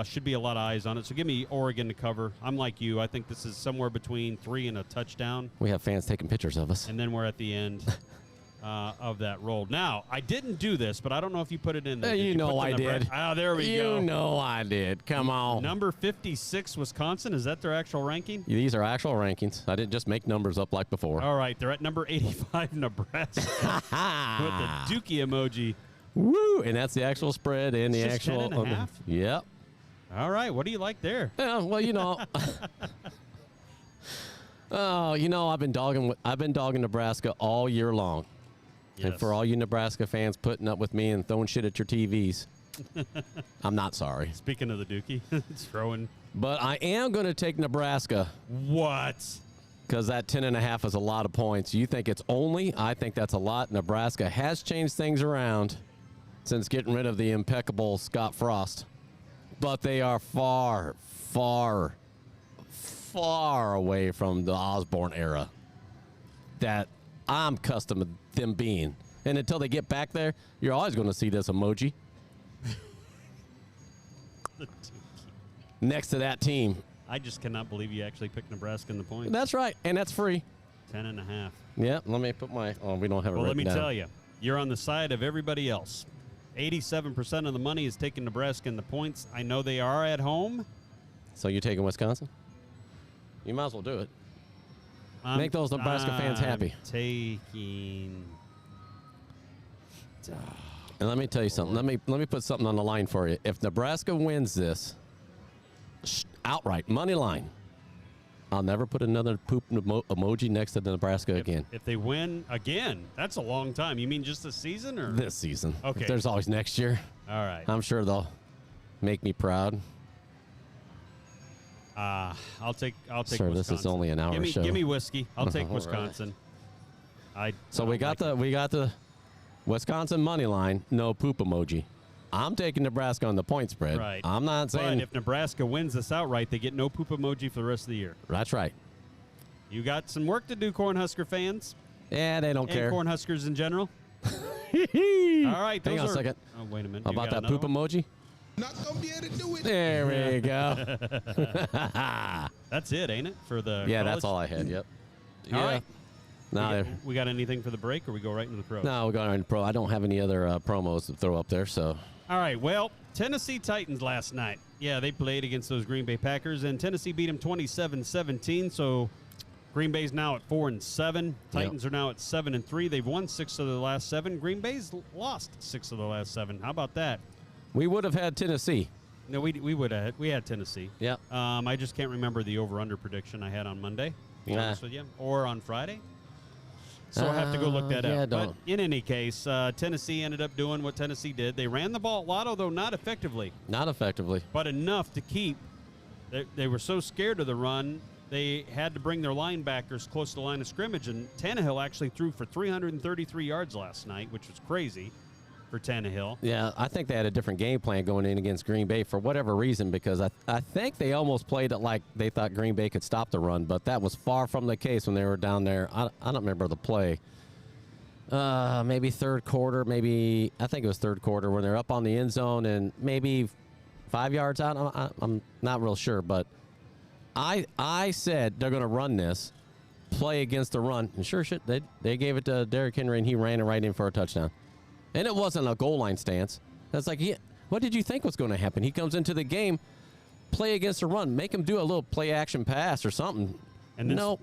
Should be a lot of eyes on it. So give me Oregon to cover. I'm like you. I think this is somewhere between 3 and a touchdown. We have fans taking pictures of us. And then we're at the end of that roll. Now, I didn't do this, but I don't know if you put it in there. You know I did. There we go. You know I did. Come on. Number 56, Wisconsin. Is that their actual ranking? These are actual rankings. I didn't just make numbers up like before. All right. They're at number 85, Nebraska. With the Dookie emoji. Woo! And that's the actual spread and the actual. 10.5? Yep. All right. What do you like there? Yeah, well, you know. I've been dogging Nebraska all year long. Yes. And for all you Nebraska fans putting up with me and throwing shit at your TVs, I'm not sorry. Speaking of the Dookie, it's throwing. But I am going to take Nebraska. What? Because that 10.5 is a lot of points. You think it's only? I think that's a lot. Nebraska has changed things around since getting rid of the impeccable Scott Frost. But they are far, far, far away from the Osborne era that I'm accustomed to them being. And until they get back there, you're always going to see this emoji next to that team. I just cannot believe you actually picked Nebraska in the points. That's right, and that's free. 10.5. Yeah, let me put my. Oh, we don't have it. Well, let me down. tell you, you're on the side of everybody else. 87% of the money is taking Nebraska in the points. I know they are at home. So you're taking Wisconsin? You might as well do it. Make those Nebraska fans happy. Taking. And let me tell you something. Let me put something on the line for you. If Nebraska wins this, outright money line, I'll never put another poop emoji next to the Nebraska again. If they win again, that's a long time. You mean just this season or this season? Okay. There's always next year. All right. I'm sure they'll make me proud. I'll take Sir, Wisconsin. this is only an hour show. Give me whiskey. I'll take All Wisconsin. Right. We got the Wisconsin money line, no poop emoji. I'm taking Nebraska on the point spread. Right. I'm not saying. But if Nebraska wins this outright, they get no poop emoji for the rest of the year. That's right. You got some work to do, Cornhusker fans. Yeah, they don't care. And Cornhuskers in general. All right. Hang on a second. Oh, wait a minute. How about that poop emoji? Not gonna be able to do it. There we go. That's it, ain't it? For the yeah, college? that's all I had. Yep. All right. No, we got anything for the break, or we go right into the pros? no, we're going into pro. I don't have any other promos to throw up there, so. All right, well, Tennessee Titans last night. Yeah, they played against those Green Bay Packers, and Tennessee beat them 27-17, so Green Bay's now at 4-7. Titans are now at 7-3. They've won 6 of the last 7. Green Bay's lost 6 of the last 7. How about that? We would have had Tennessee. No, we would have. We had Tennessee. Yep. I just can't remember the over/under prediction I had on Monday. To be honest with you, or on Friday. So I'll have to go look that up. But in any case, Tennessee ended up doing what Tennessee did. They ran the ball a lot, although not effectively. Not effectively. But enough to keep. They were so scared of the run, they had to bring their linebackers close to the line of scrimmage. And Tannehill actually threw for 333 yards last night, which was crazy for Tannehill. Yeah, I think they had a different game plan going in against Green Bay for whatever reason, because I think they almost played it like they thought Green Bay could stop the run, but that was far from the case when they were down there. I don't remember the play. Maybe third quarter, I think it was third quarter, when they're up on the end zone and maybe 5 yards out. I'm not real sure, but I said they're going to run this, play against the run, and sure shit, they gave it to Derrick Henry, and he ran it right in for a touchdown. And it wasn't a goal line stance. That's like, what did you think was going to happen? He comes into the game, play against the run, make him do a little play-action pass or something. And then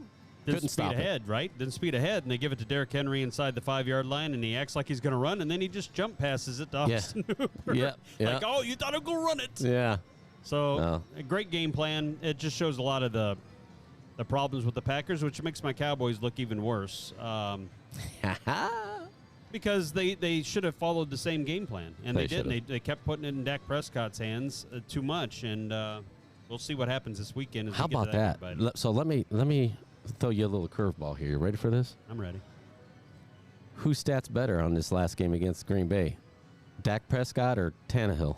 couldn't stop ahead, right? Then speed ahead, and they give it to Derrick Henry inside the 5-yard line, and he acts like he's going to run, and then he just jump passes it to Austin Hooper. Yeah. Like, oh, you thought I'd go run it. Yeah. So, a great game plan. It just shows a lot of the problems with the Packers, which makes my Cowboys look even worse. Because they should have followed the same game plan, and they didn't. They kept putting it in Dak Prescott's hands too much, and we'll see what happens this weekend. How about that? So let me throw you a little curveball here. You ready for this? I'm ready. Who stats better on this last game against Green Bay, Dak Prescott or Tannehill?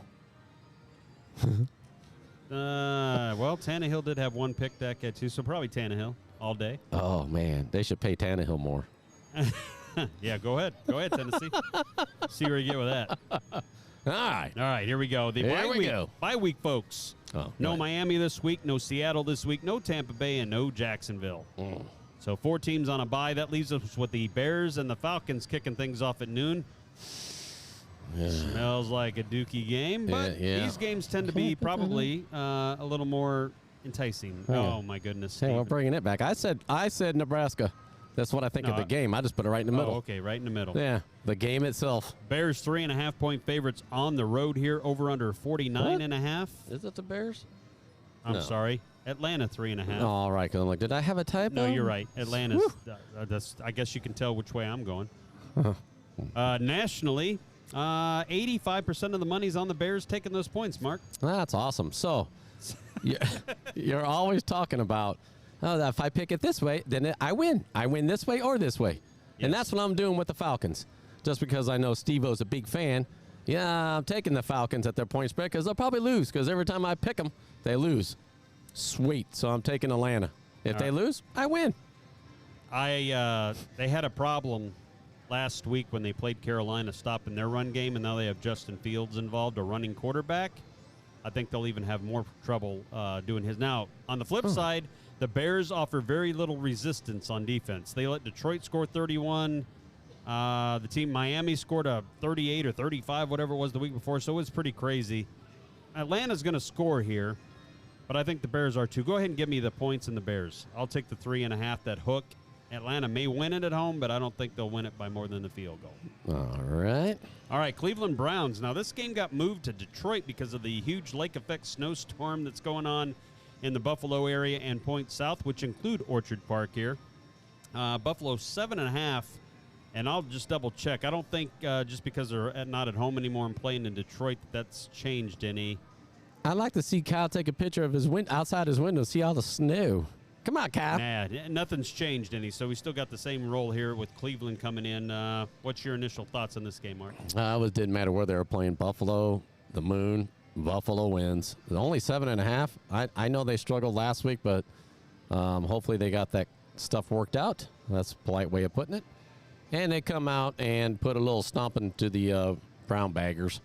Well, Tannehill did have one pick, Dak had 2, so probably Tannehill all day. Oh man, they should pay Tannehill more. Yeah, go ahead, Tennessee. See where you get with that. All right, here we go. Bye week, folks. No Miami this week, no Seattle this week, no Tampa Bay, and no Jacksonville. So 4 teams on a bye. That leaves us with the Bears and the Falcons kicking things off at noon. Yeah. Smells like a dookie game, but these games tend to be probably a little more enticing. Oh my goodness! Hey, we're bringing it back. I said Nebraska. That's what I think of the game. I just put it right in the middle. Oh, okay, right in the middle. Yeah, the game itself. Bears 3.5-point favorites on the road here, over under 49.5. Is it the Bears? I'm sorry, Atlanta 3.5. Oh, all right, because I'm like, did I have a typo? No, you're right. Atlanta's. I guess you can tell which way I'm going. Nationally, 85% of the money's on the Bears taking those points. Mark. That's awesome. So, you're always talking about. Oh, if I pick it this way, then I win. I win this way or this way. Yes. And that's what I'm doing with the Falcons. Just because I know Steve-O's a big fan, I'm taking the Falcons at their point spread because they'll probably lose because every time I pick them, they lose. Sweet. So I'm taking Atlanta. If they lose, I win. They had a problem last week when they played Carolina stopping their run game, and now they have Justin Fields involved, a running quarterback. I think they'll even have more trouble doing his. Now, on the flip side, the Bears offer very little resistance on defense. They let Detroit score 31. The team Miami scored a 38 or 35, whatever it was the week before, so it was pretty crazy. Atlanta's going to score here, but I think the Bears are too. Go ahead and give me the points in the Bears. I'll take the 3.5, that hook. Atlanta may win it at home, but I don't think they'll win it by more than the field goal. All right, Cleveland Browns. Now, this game got moved to Detroit because of the huge lake effect snowstorm that's going on in the Buffalo area and points south, which include Orchard Park here. Buffalo 7.5, and I'll just double check. I don't think just because they're not at home anymore and playing in Detroit that's changed any. I'd like to see Kyle take a picture of his outside his window, see all the snow. Come on, Kyle. Nah, nothing's changed any, so we still got the same role here with Cleveland coming in. What's your initial thoughts on this game, Mark? It didn't matter where they were playing. Buffalo, the Moon, Buffalo wins. Only 7.5. I know they struggled last week, but hopefully they got that stuff worked out. That's a polite way of putting it. And they come out and put a little stomping to the Brown Baggers.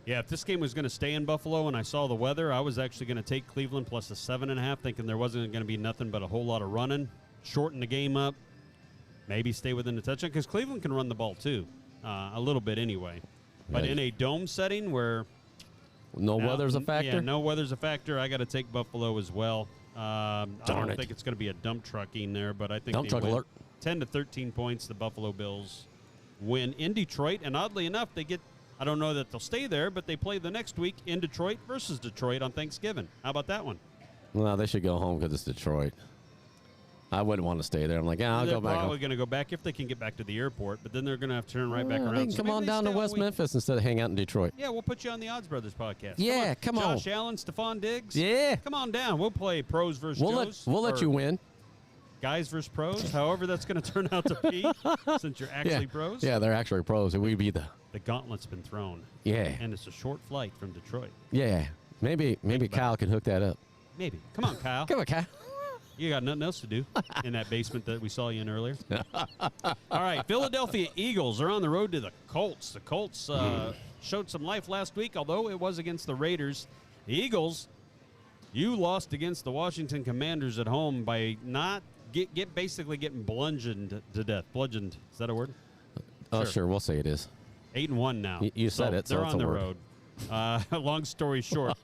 Yeah, if this game was going to stay in Buffalo and I saw the weather, I was actually going to take Cleveland plus a 7.5, thinking there wasn't going to be nothing but a whole lot of running, shorten the game up, maybe stay within the touchdown because Cleveland can run the ball too, a little bit anyway. But Right. in a dome setting where No weather's a factor? Yeah, no weather's a factor. I got to take Buffalo as well. I don't it. think it's going to be a dump trucking there, but I think Dump they truck win. alert. 10 to 13 points, the Buffalo Bills win in Detroit. And oddly enough, they get, I don't know that they'll stay there, but they play the next week in Detroit versus Detroit on Thanksgiving. How about that one? Well, they should go home because it's Detroit. I wouldn't want to stay there. I'm like, I'll They're go back probably home. going to go back if they can get back to the airport, but then they're going to have to turn right back They around. can So come maybe on they down to stay all West week. Memphis instead of hang out in Detroit. Yeah, we'll put you on the Odds Brothers podcast. Yeah, come on. Josh Allen, Stephon Diggs. Yeah. Come on down. We'll play pros versus Joes. We'll let or you win. Guys versus pros, however that's going to turn out to be, since you're actually pros. Yeah, they're actually pros, and we be the. The gauntlet's been thrown. Yeah. And it's a short flight from Detroit. Yeah. Maybe Kyle can hook that up. Maybe. Come on, Kyle. Come on, Kyle. You got nothing else to do in that basement that we saw you in earlier. All right, Philadelphia Eagles are on the road to the Colts. The Colts showed some life last week, although it was against the Raiders. The Eagles, you lost against the Washington Commanders at home by not basically getting bludgeoned to death. Bludgeoned, is that a word? Oh, sure, we'll say it is. 8-1 now. You said it, so they're it's on a the word. road. Long story short,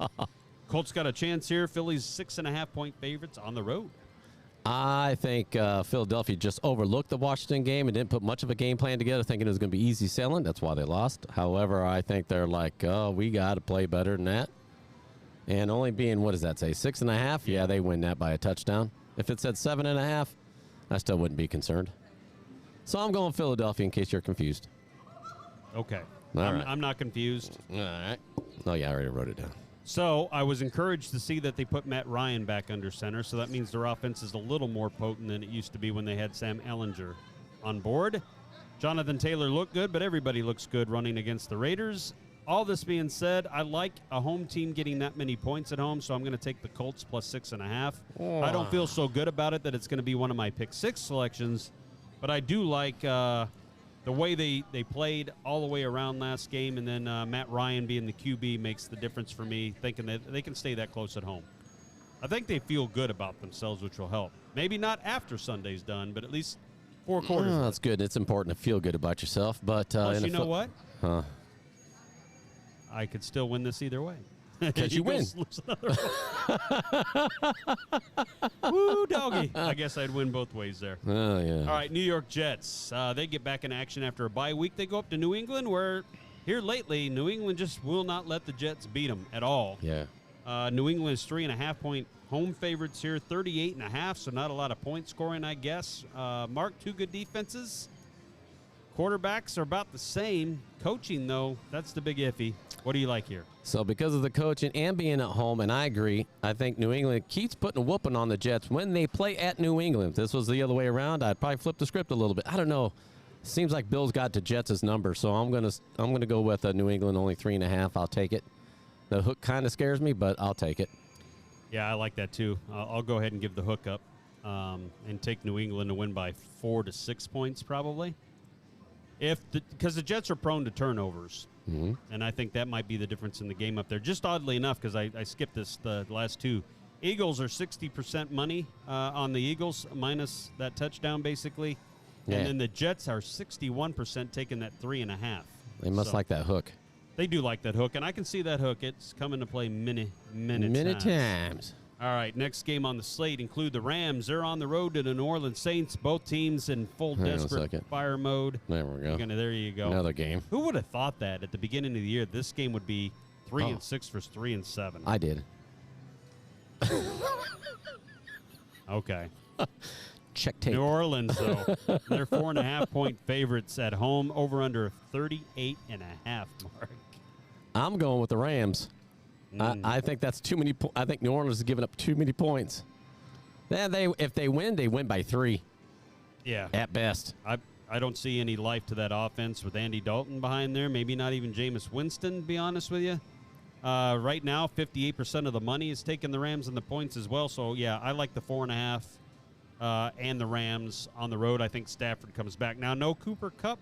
Colts got a chance here. Philly's 6.5-point favorites on the road. I think Philadelphia just overlooked the Washington game and didn't put much of a game plan together, thinking it was going to be easy selling. That's why they lost. However, I think they're like, oh, we got to play better than that. And only being, what does that say, 6.5? Yeah, they win that by a touchdown. If it said 7.5, I still wouldn't be concerned. So I'm going Philadelphia in case you're confused. Okay. All right. I'm not confused. All right. Oh, yeah, I already wrote it down. So I was encouraged to see that they put Matt Ryan back under center, so that means their offense is a little more potent than it used to be when they had Sam Ehlinger on board. Jonathan Taylor looked good, but everybody looks good running against the Raiders. All this being said, I like a home team getting that many points at home, so I'm going to take the Colts plus 6.5. I don't feel so good about it that it's going to be one of my pick six selections, but I do like the way they played all the way around last game, and then Matt Ryan being the QB makes the difference for me, thinking that they can stay that close at home. I think they feel good about themselves, which will help. Maybe not after Sunday's done, but at least 4 quarters. Oh, that's good. It's important to feel good about yourself. But Plus, you know what? Huh? I could still win this either way. Because you win. Eagles lose another one. Woo, doggy. I guess I'd win both ways there. Oh, yeah. All right, New York Jets. They get back in action after a bye week. They go up to New England, where here lately, New England just will not let the Jets beat them at all. Yeah. New England is 3.5-point home favorites here, 38.5, so not a lot of point scoring, I guess. Mark, two good defenses. Quarterbacks are about the same. Coaching, though, that's the big iffy. What do you like here? So because of the coaching and being at home, and I agree, I think New England keeps putting a whooping on the Jets when they play at New England. If this was the other way around, I'd probably flip the script a little bit. I don't know. Seems like Bill's got the Jets' number, so I'm gonna go with New England only 3.5. I'll take it. The hook kind of scares me, but I'll take it. Yeah, I like that too. I'll go ahead and give the hook up and take New England to win by 4 to 6 points probably. Because the Jets are prone to turnovers, and I think that might be the difference in the game up there. Just oddly enough, because I skipped the last two. Eagles are 60% money on the Eagles, minus that touchdown, basically. Yeah. And then the Jets are 61% taking that 3.5. They must like that hook. They do like that hook, and I can see that hook. It's coming to play many times. All right, next game on the slate include the Rams. They're on the road to the New Orleans Saints. Both teams in full Hang on a desperate second. fire mode. There we go. There you go. Another game. Who would have thought that at the beginning of the year this game would be 3-6 versus 3-7? I did. Okay. Check tape. New Orleans, though, they're 4.5-point favorites at home, over under 38.5 mark. I'm going with the Rams. I think that's too many. I think New Orleans is giving up too many points. If they win by 3. Yeah. At best. I don't see any life to that offense with Andy Dalton behind there. Maybe not even Jameis Winston, to be honest with you. Right now, 58% of the money is taking the Rams and the points as well. So, yeah, I like the 4.5 and the Rams on the road. I think Stafford comes back. Now, no Cooper Kupp.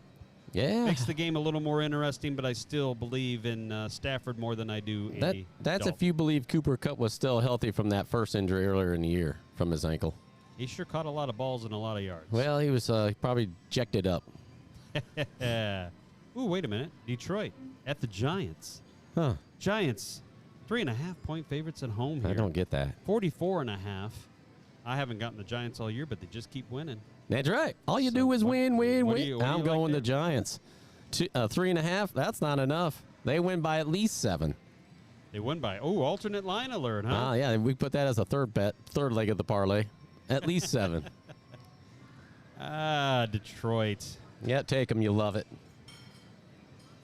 Yeah. Makes the game a little more interesting, but I still believe in Stafford more than I do That's Dalton. if you believe Cooper Kupp was still healthy from that first injury earlier in the year from his ankle. He sure caught a lot of balls and a lot of yards. Well, he was probably jacked it up. Ooh, wait a minute. Detroit at the Giants. Huh. Giants, 3.5-point favorites at home here. I don't get that. 44.5. I haven't gotten the Giants all year, but they just keep winning. That's right. All you So do is what- win, win, what do win. you- what do I'm you going like the there? Giants. 3.5, that's not enough. They win by at least 7. They win by, alternate line alert, huh? Ah, yeah, we put that as a third bet, third leg of the parlay. At least 7. Detroit. Yeah, take them. You love it.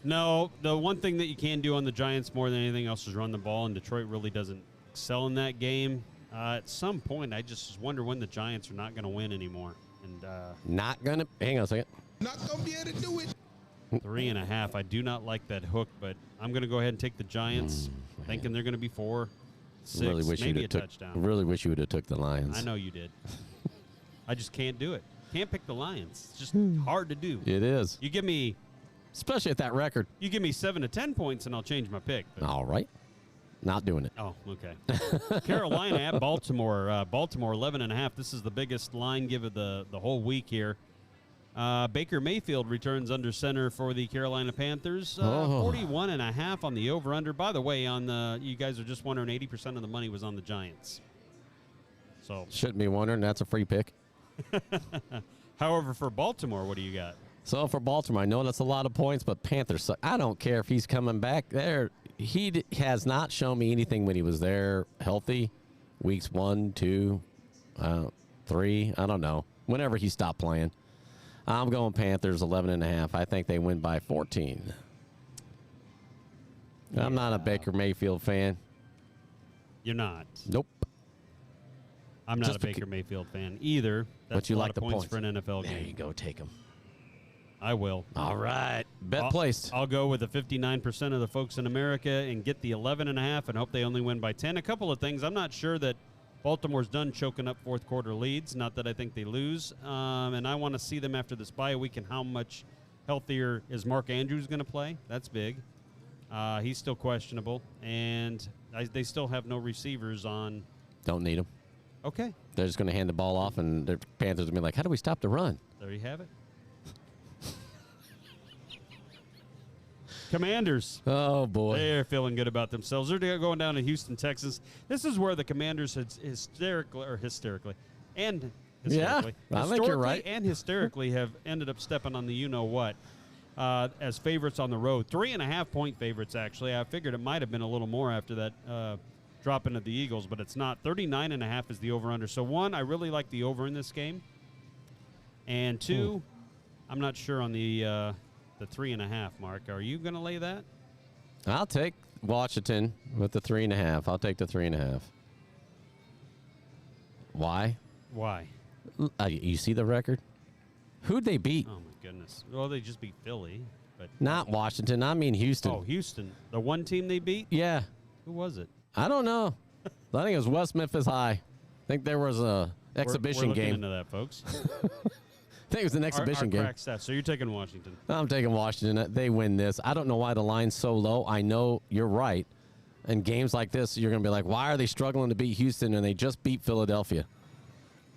No, the one thing that you can do on the Giants more than anything else is run the ball, and Detroit really doesn't excel in that game. At some point, I just wonder when the Giants are not going to win anymore. And Not going to. Hang on a second. Not gonna be able to do it. 3.5. I do not like that hook, but I'm going to go ahead and take the Giants, thinking they're going to be 4, 6, Really wish maybe a you'd have touchdown. Really wish you would have took the Lions. I know you did. I just can't do it. Can't pick the Lions. It's just hard to do. It is, You give me especially at that record. 7 to 10 points, and I'll change my pick. But- All right, not doing it. Oh, okay. Carolina at Baltimore. Baltimore 11.5. This is the biggest line give of the whole week here. Baker Mayfield returns under center for the Carolina Panthers. 41.5 on the over/under. By the way, on the you guys are just wondering, 80% of the money was on the Giants. So, Shouldn't be wondering. That's a free pick. however, for Baltimore, what do you got? So for Baltimore, I know that's a lot of points, but Panthers suck. I don't care if he's coming back there. He has not shown me anything when he was there healthy. Weeks 1, 2, 3. I don't know. Whenever he stopped playing. I'm going Panthers 11.5. I think they win by 14. I'm not a Baker Mayfield fan. You're not. Nope. I'm not Just a Baker Mayfield fan either. That's But you a lot like of the points points. for an NFL There game. you go. Take him. I will. All right. Bet placed. I'll go with the 59% of the folks in America and get the 11.5 and hope they only win by 10. A couple of things. I'm not sure that Baltimore's done choking up fourth quarter leads. Not that I think they lose. And I want to see them after this bye week and how much healthier is Mark Andrews going to play. That's big. He's still questionable. And they still have no receivers on. Don't need him. Okay. They're just going to hand the ball off, and the Panthers will be like, how do we stop the run? There you have it. Commanders. Oh, boy. They're feeling good about themselves. They're going down to Houston, Texas. This is where the Commanders hysterically, Yeah, I think you're right. and hysterically have ended up stepping on the you-know-what as favorites on the road. 3.5-point favorites, actually. I figured it might have been a little more after that drop into the Eagles, but it's not. 39.5 is the over-under. So, 1, I really like the over in this game. And 2, I'm not sure on the 3.5 mark. Are you going to lay that? I'll take Washington with the 3.5. I'll take the 3.5. Why? Why? You see the record? Who'd they beat? Oh, my goodness. Well, they just beat Philly. But Not Washington. I mean Houston. Oh, Houston. The one team they beat? Yeah. Who was it? I don't know. I think it was West Memphis High. I think there was a exhibition we're looking game. into that, folks. I think it was an exhibition our game. crack stats. So you're taking Washington. I'm taking Washington. They win this. I don't know why the line's so low. I know you're right. In games like this, you're going to be like, why are they struggling to beat Houston and they just beat Philadelphia?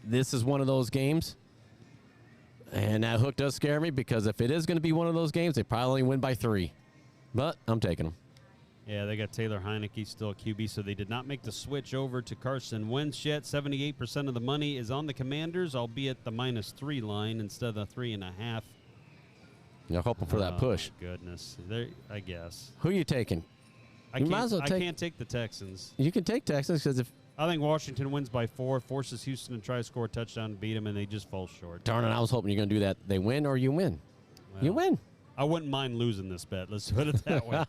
This is one of those games. And that hook does scare me because if it is going to be one of those games, they probably win by 3. But I'm taking them. Yeah, they got Taylor Heineke still at QB, so they did not make the switch over to Carson Wentz yet. 78% of the money is on the Commanders, albeit the -3 line instead of the 3.5. You're hoping for that push. My goodness. I guess. Who are you taking? I can't take the Texans. You can take Texans because if I think Washington wins by 4, forces Houston to try to score a touchdown and beat them, and they just fall short. darn it, I was hoping you're going to do that. They win or you win. You win. I wouldn't mind losing this bet. Let's put it that way.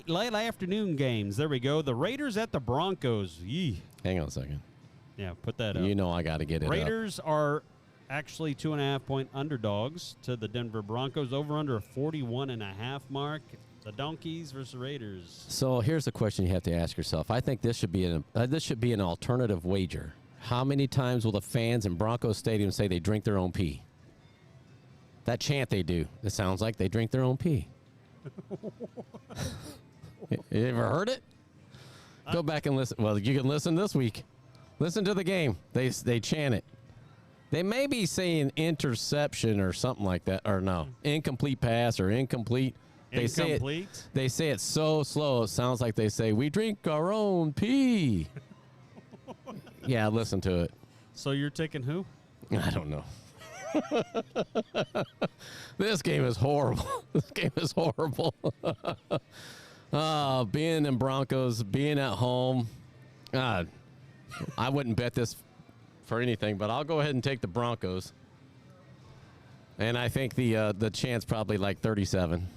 Late afternoon games. There we go. The Raiders at the Broncos. Yee. Hang on a second. Yeah, put that up. You know I got to get it Raiders are actually 2.5-point underdogs to the Denver Broncos. Over under a 41.5 mark. The Donkeys versus Raiders. So here's the question you have to ask yourself. I think this should be an alternative wager. How many times will the fans in Broncos Stadium say they drink their own pee? That chant they do, it sounds like they drink their own pee. You ever heard it? Go back and listen. Well, you can listen this week. Listen to the game. They chant it. They may be saying interception or something like that, or no, incomplete pass or incomplete. Incomplete? They say it so slow. It sounds like they say, "We drink our own pee." Yeah, listen to it. So you're taking who? I don't know. This game is horrible. This game is horrible. Being in Broncos, being at home. God, I wouldn't bet this for anything, but I'll go ahead and take the Broncos. And I think the chance probably like 37.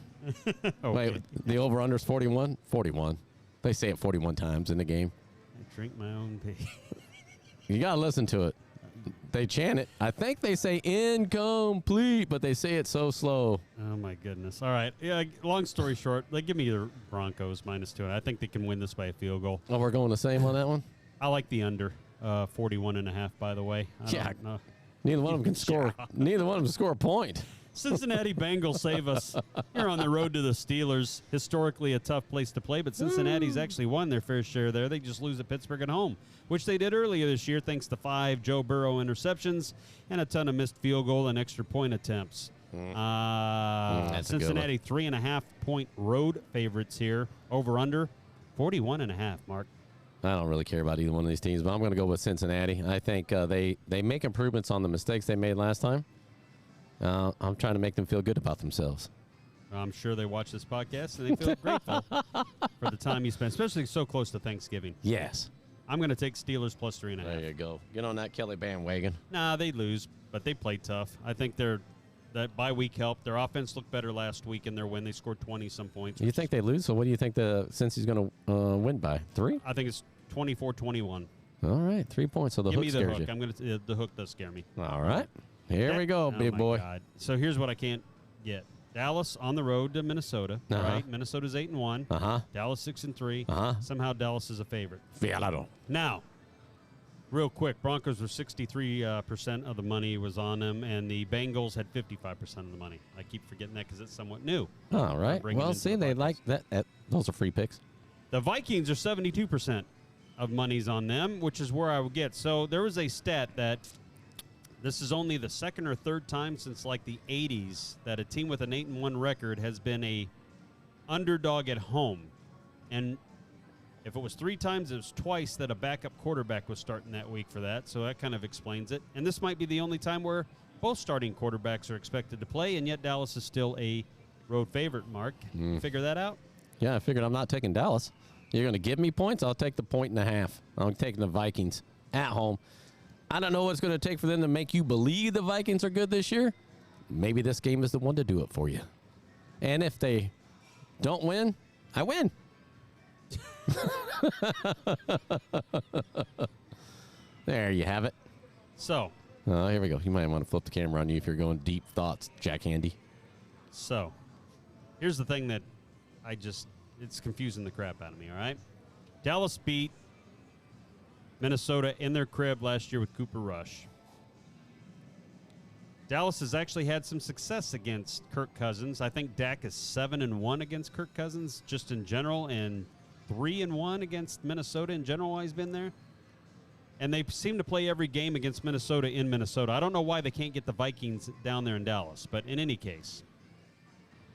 Okay. Wait, the over-under is 41? 41. They say it 41 times in the game. I drink my own pee. You got to listen to it. They chant it. I think they say incomplete, but they say it so slow. Oh, my goodness. All right. Yeah. Long story short, give me the Broncos -2. I think they can win this by a field goal. Oh, we're going the same on that one? I like the under, 41.5, by the way. I don't know. Neither one of them can score. Neither one of them can score a point. Cincinnati Bengals save us. You're on the road to the Steelers. Historically a tough place to play, but Cincinnati's actually won their fair share there. They just lose at Pittsburgh at home, which they did earlier this year thanks to 5 Joe Burrow interceptions and a ton of missed field goal and extra point attempts. Cincinnati 3.5-point road favorites here. Over-under 41.5, Mark. I don't really care about either one of these teams, but I'm going to go with Cincinnati. I think they make improvements on the mistakes they made last time. I'm trying to make them feel good about themselves. I'm sure they watch this podcast and they feel grateful for the time you spent, especially so close to Thanksgiving. Yes. I'm going to take Steelers +3.5. There you go. Get on that Kelly bandwagon. Nah, they lose, but they played tough. I think that bye week helped. Their offense looked better last week in their win. They scored 20-some points. You think they lose? So what do you think Cincy's going to win by? 3? I think it's 24-21. All right, 3 points. So the hook scares you. I'm going to. The hook does scare me. All right. Here we go, big boy. God. So here's what I can't get. Dallas on the road to Minnesota, right? Minnesota's 8-1. Dallas 6-3. Somehow Dallas is a favorite. Now, real quick, Broncos were 63% of the money was on them, and the Bengals had 55% of the money. I keep forgetting that because it's somewhat new. All right. Well, see, they like that. Those are free picks. The Vikings are 72% of money's on them, which is where I would get. So there was a stat that this is only the second or third time since like the 80s that a team with an 8-1 record has been a underdog at home. And if it was 3 times, it was twice that a backup quarterback was starting that week for that. So that kind of explains it. And this might be the only time where both starting quarterbacks are expected to play, and yet Dallas is still a road favorite, Mark. Figure that out? Yeah, I figured I'm not taking Dallas. You're going to give me points? I'll take the 1.5. I'm taking the Vikings at home. I don't know what it's going to take for them to make you believe the Vikings are good this year. Maybe this game is the one to do it for you. And if they don't win, I win. There you have it. So. Here we go. You might want to flip the camera on you if you're going deep thoughts, Jack Handy. So, here's the thing that it's confusing the crap out of me, all right? Dallas beat Minnesota in their crib last year with Cooper Rush. Dallas has actually had some success against Kirk Cousins. I think Dak is 7-1 against Kirk Cousins just in general, and 3-1 against Minnesota in general while he's been there. And they seem to play every game against Minnesota in Minnesota. I don't know why they can't get the Vikings down there in Dallas, but in any case,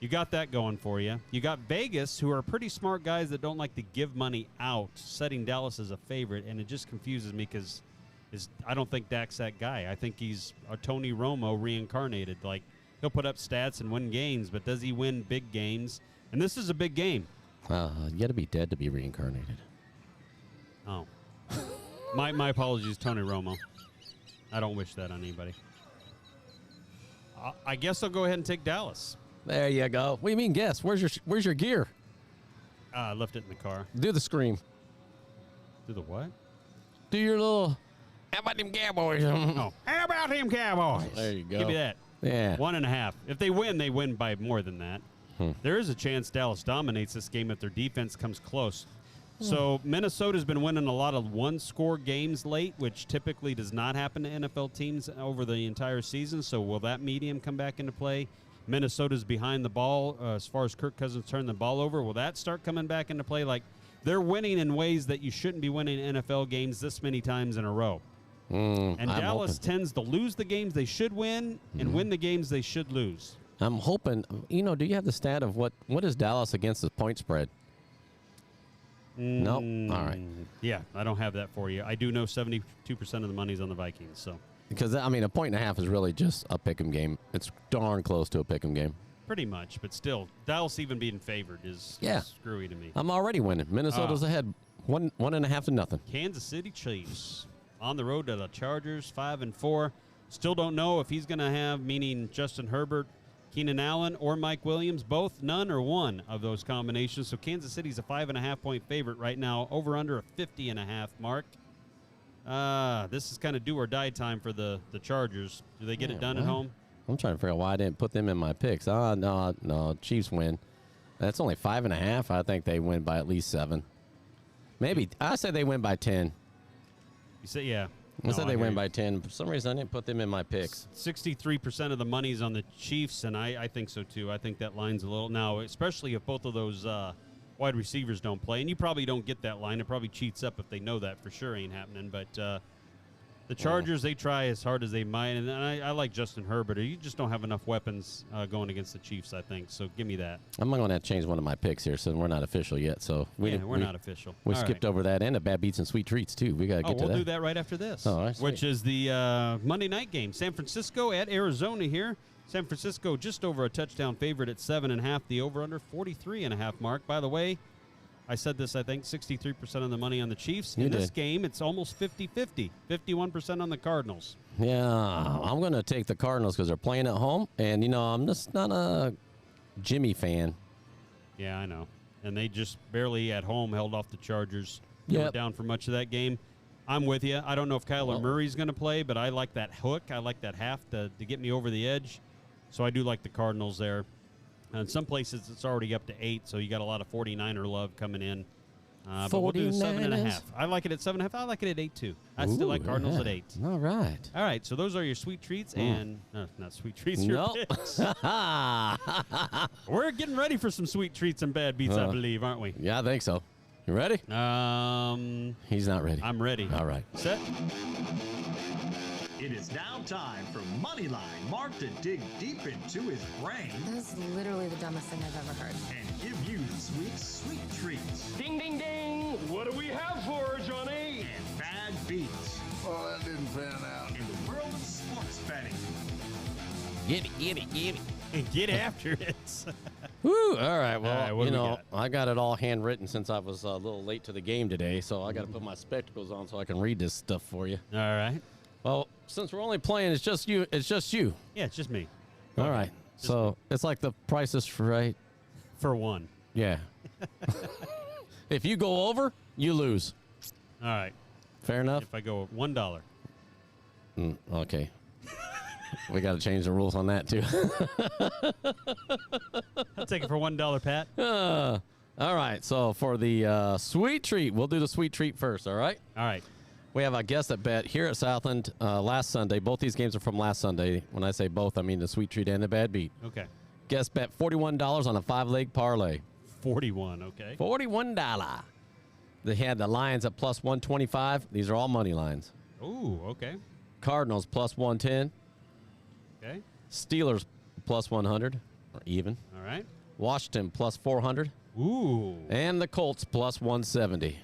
you got that going for you. You got Vegas, who are pretty smart guys that don't like to give money out, setting Dallas as a favorite, and it just confuses me because I don't think Dak's that guy. I think he's a Tony Romo reincarnated. Like, he'll put up stats and win games, but does he win big games? And this is a big game. You got to be dead to be reincarnated. Oh. My apologies, Tony Romo. I don't wish that on anybody. I guess I'll go ahead and take Dallas. There you go. What do you mean guess? Where's your gear? I left it in the car. Do the scream. Do the what? Do your little, how about them Cowboys? Oh, how about them Cowboys? There you go. Give me that. Yeah. 1.5. If they win by more than that. There is a chance Dallas dominates this game if their defense comes close. So Minnesota's been winning a lot of one-score games late, which typically does not happen to NFL teams over the entire season. So will that medium come back into play? Minnesota's behind the ball as far as Kirk Cousins turning the ball over. Will that start coming back into play? Like, they're winning in ways that you shouldn't be winning NFL games this many times in a row. And Dallas tends to lose the games they should win and win the games they should lose. I'm hoping, do you have the stat of what is Dallas against the point spread? Nope. All right. Yeah, I don't have that for you. I do know 72% of the money's on the Vikings. So because, a 1.5 is really just a pick'em game. It's darn close to a pick'em game. Pretty much, but still, Dallas even being favored is screwy to me. I'm already winning. Minnesota's ahead 1.5 to nothing. Kansas City Chiefs on the road to the Chargers, 5-4. Still don't know if he's going to have, meaning Justin Herbert, Keenan Allen, or Mike Williams, both, none, or one of those combinations. So Kansas City's a 5.5-point favorite right now, over under a 50.5 mark. This is kind of do or die time for the Chargers. Do they get it done at home? I'm trying to figure out why I didn't put them in my picks. No, Chiefs win. That's only 5.5. I think they win by at least 7. Maybe I said they win by 10. You say yeah. I said they win by 10. For some reason, I didn't put them in my picks. 63% of the money's on the Chiefs, and I think so too. I think that line's a little now, especially if both of those wide receivers don't play, and you probably don't get that line. It probably cheats up if they know that for sure ain't happening. But the Chargers, they try as hard as they might, and I like Justin Herbert. You just don't have enough weapons going against the Chiefs, I think. So give me that. I'm going to have to change one of my picks here, so we're not official yet. So we're not official. We skipped over that, and the bad beats and sweet treats too. We got to get to that. We'll do that right after this, which is the Monday night game. San Francisco at Arizona here. San Francisco just over a touchdown favorite at 7.5. The over/under 43.5 mark. By the way, I said this, I think, 63% of the money on the Chiefs. In this game, it's almost 50-50, 51% on the Cardinals. Yeah, I'm going to take the Cardinals because they're playing at home. And, I'm just not a Jimmy fan. Yeah, I know. And they just barely at home held off the Chargers. They were down for much of that game. I'm with you. I don't know if Kyler Murray's going to play, but I like that hook. I like that half to get me over the edge. So I do like the Cardinals there. In some places, it's already up to 8, so you got a lot of 49er love coming in. But we'll do 7.5. I like it at 7.5. I like it at 8 too. I still like Cardinals at 8. All right. All right. So those are your sweet treats and not sweet treats. Your picks. We're getting ready for some sweet treats and bad beats, I believe, aren't we? Yeah, I think so. You ready? He's not ready. I'm ready. All right. Set. It is now time for Moneyline Mark to dig deep into his brain. That's literally the dumbest thing I've ever heard. And give you the sweet treats. Ding, ding, ding. What do we have for her, Johnny? And bad beats. Oh, that didn't pan out. In the world of sports betting. Get it. And get after it. Woo. All right. Well, All right, I got it all handwritten since I was a little late to the game today, so I got to put my spectacles on so I can read this stuff for you. All right. Well, since we're only playing, it's just you. Yeah, it's just me. All right. So it's like the Price is Right. For one. Yeah. If you go over, you lose. All right. Fair enough? If I go $1. Okay. We got to change the rules on that, too. I'll take it for $1, Pat. All right. So for the sweet treat, we'll do the sweet treat first, all right? All right. We have a guest that bet here at Southland last Sunday. Both these games are from last Sunday. When I say both, I mean the sweet treat and the bad beat. Okay. Guest bet $41 on a 5-leg parlay. 41, okay. $41. They had the Lions at plus 125. These are all money lines. Ooh, okay. Cardinals plus 110. Okay. Steelers plus 100, or even. All right. Washington plus 400. Ooh. And the Colts plus 170.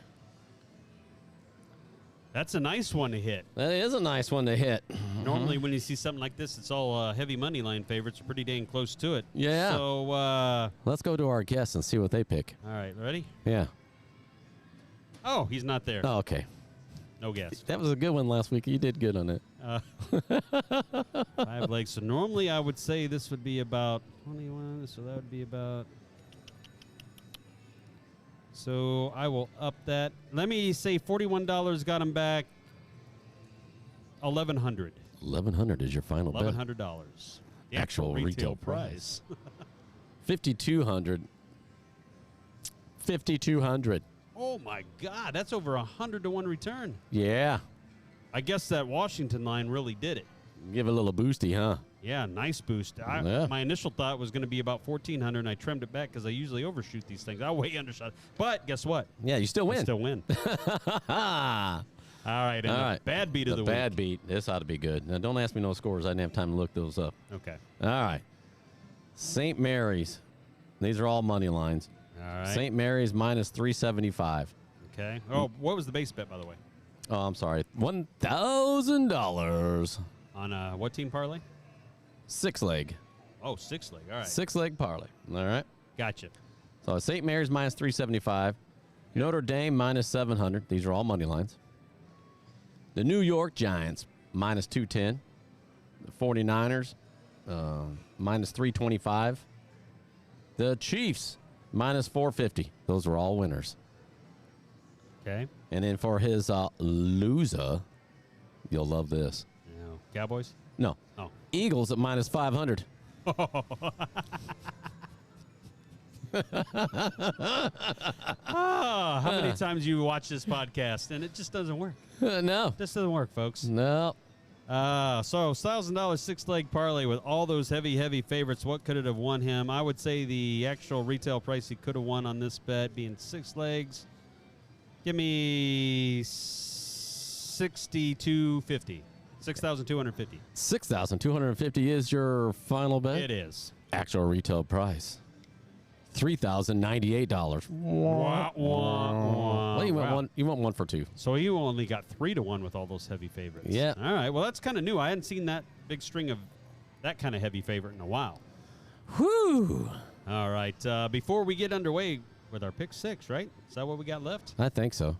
That's a nice one to hit. That is a nice one to hit. Normally, when you see something like this, it's all heavy money line favorites, pretty dang close to it. Yeah. So, let's go to our guests and see what they pick. all right, ready? Yeah. Oh, he's not there. Oh, okay. No guess. That was a good one last week. You did good on it. 5 legs. So normally I would say this would be about 21. So that would be about. So I will up that. Let me say $41 got him back. $1,100. $1,100 is your final bet. $1,100. The Actual retail price. $5,200. $5,200. Oh my God, that's over 100-to-1 return. Yeah. I guess that Washington line really did it. Give it a little boosty, huh? Yeah, nice boost. My initial thought was going to be about 1,400, and I trimmed it back because I usually overshoot these things. I way undershot. But guess what? Yeah, you still win. I still win. All right. And the bad beat of the week. The bad beat. This ought to be good. Now, don't ask me no scores. I didn't have time to look those up. Okay. All right. St. Mary's. These are all money lines. All right. St. Mary's minus 375. Okay. Oh, what was the base bet, by the way? Oh, I'm sorry. $1,000. On what team parlay? 6-leg. Oh, 6-leg. All right. 6-leg parlay. All right. Gotcha. So St. Mary's minus 375. Notre Dame minus 700. These are all money lines. The New York Giants minus 210. The 49ers minus 325. The Chiefs minus 450. Those are all winners. Okay. And then for his loser, you'll love this. No. Cowboys? No. Oh. Eagles at minus 500. How many times you watch this podcast and it just doesn't work? No. It just doesn't work, folks. No. So $1,000 6-leg parlay with all those heavy favorites. What could it have won him? I would say the actual retail price he could have won on this bet being 6 legs. Give me 6,250. 6,250. 6,250 is your final bet? It is. Actual retail price. $3,098. Well, you went one for two. So you only got 3-1 with all those heavy favorites. Yeah. All right. Well, that's kind of new. I hadn't seen that big string of that kind of heavy favorite in a while. Whew. All right. Before we get underway with our pick 6, right? Is that what we got left? I think so.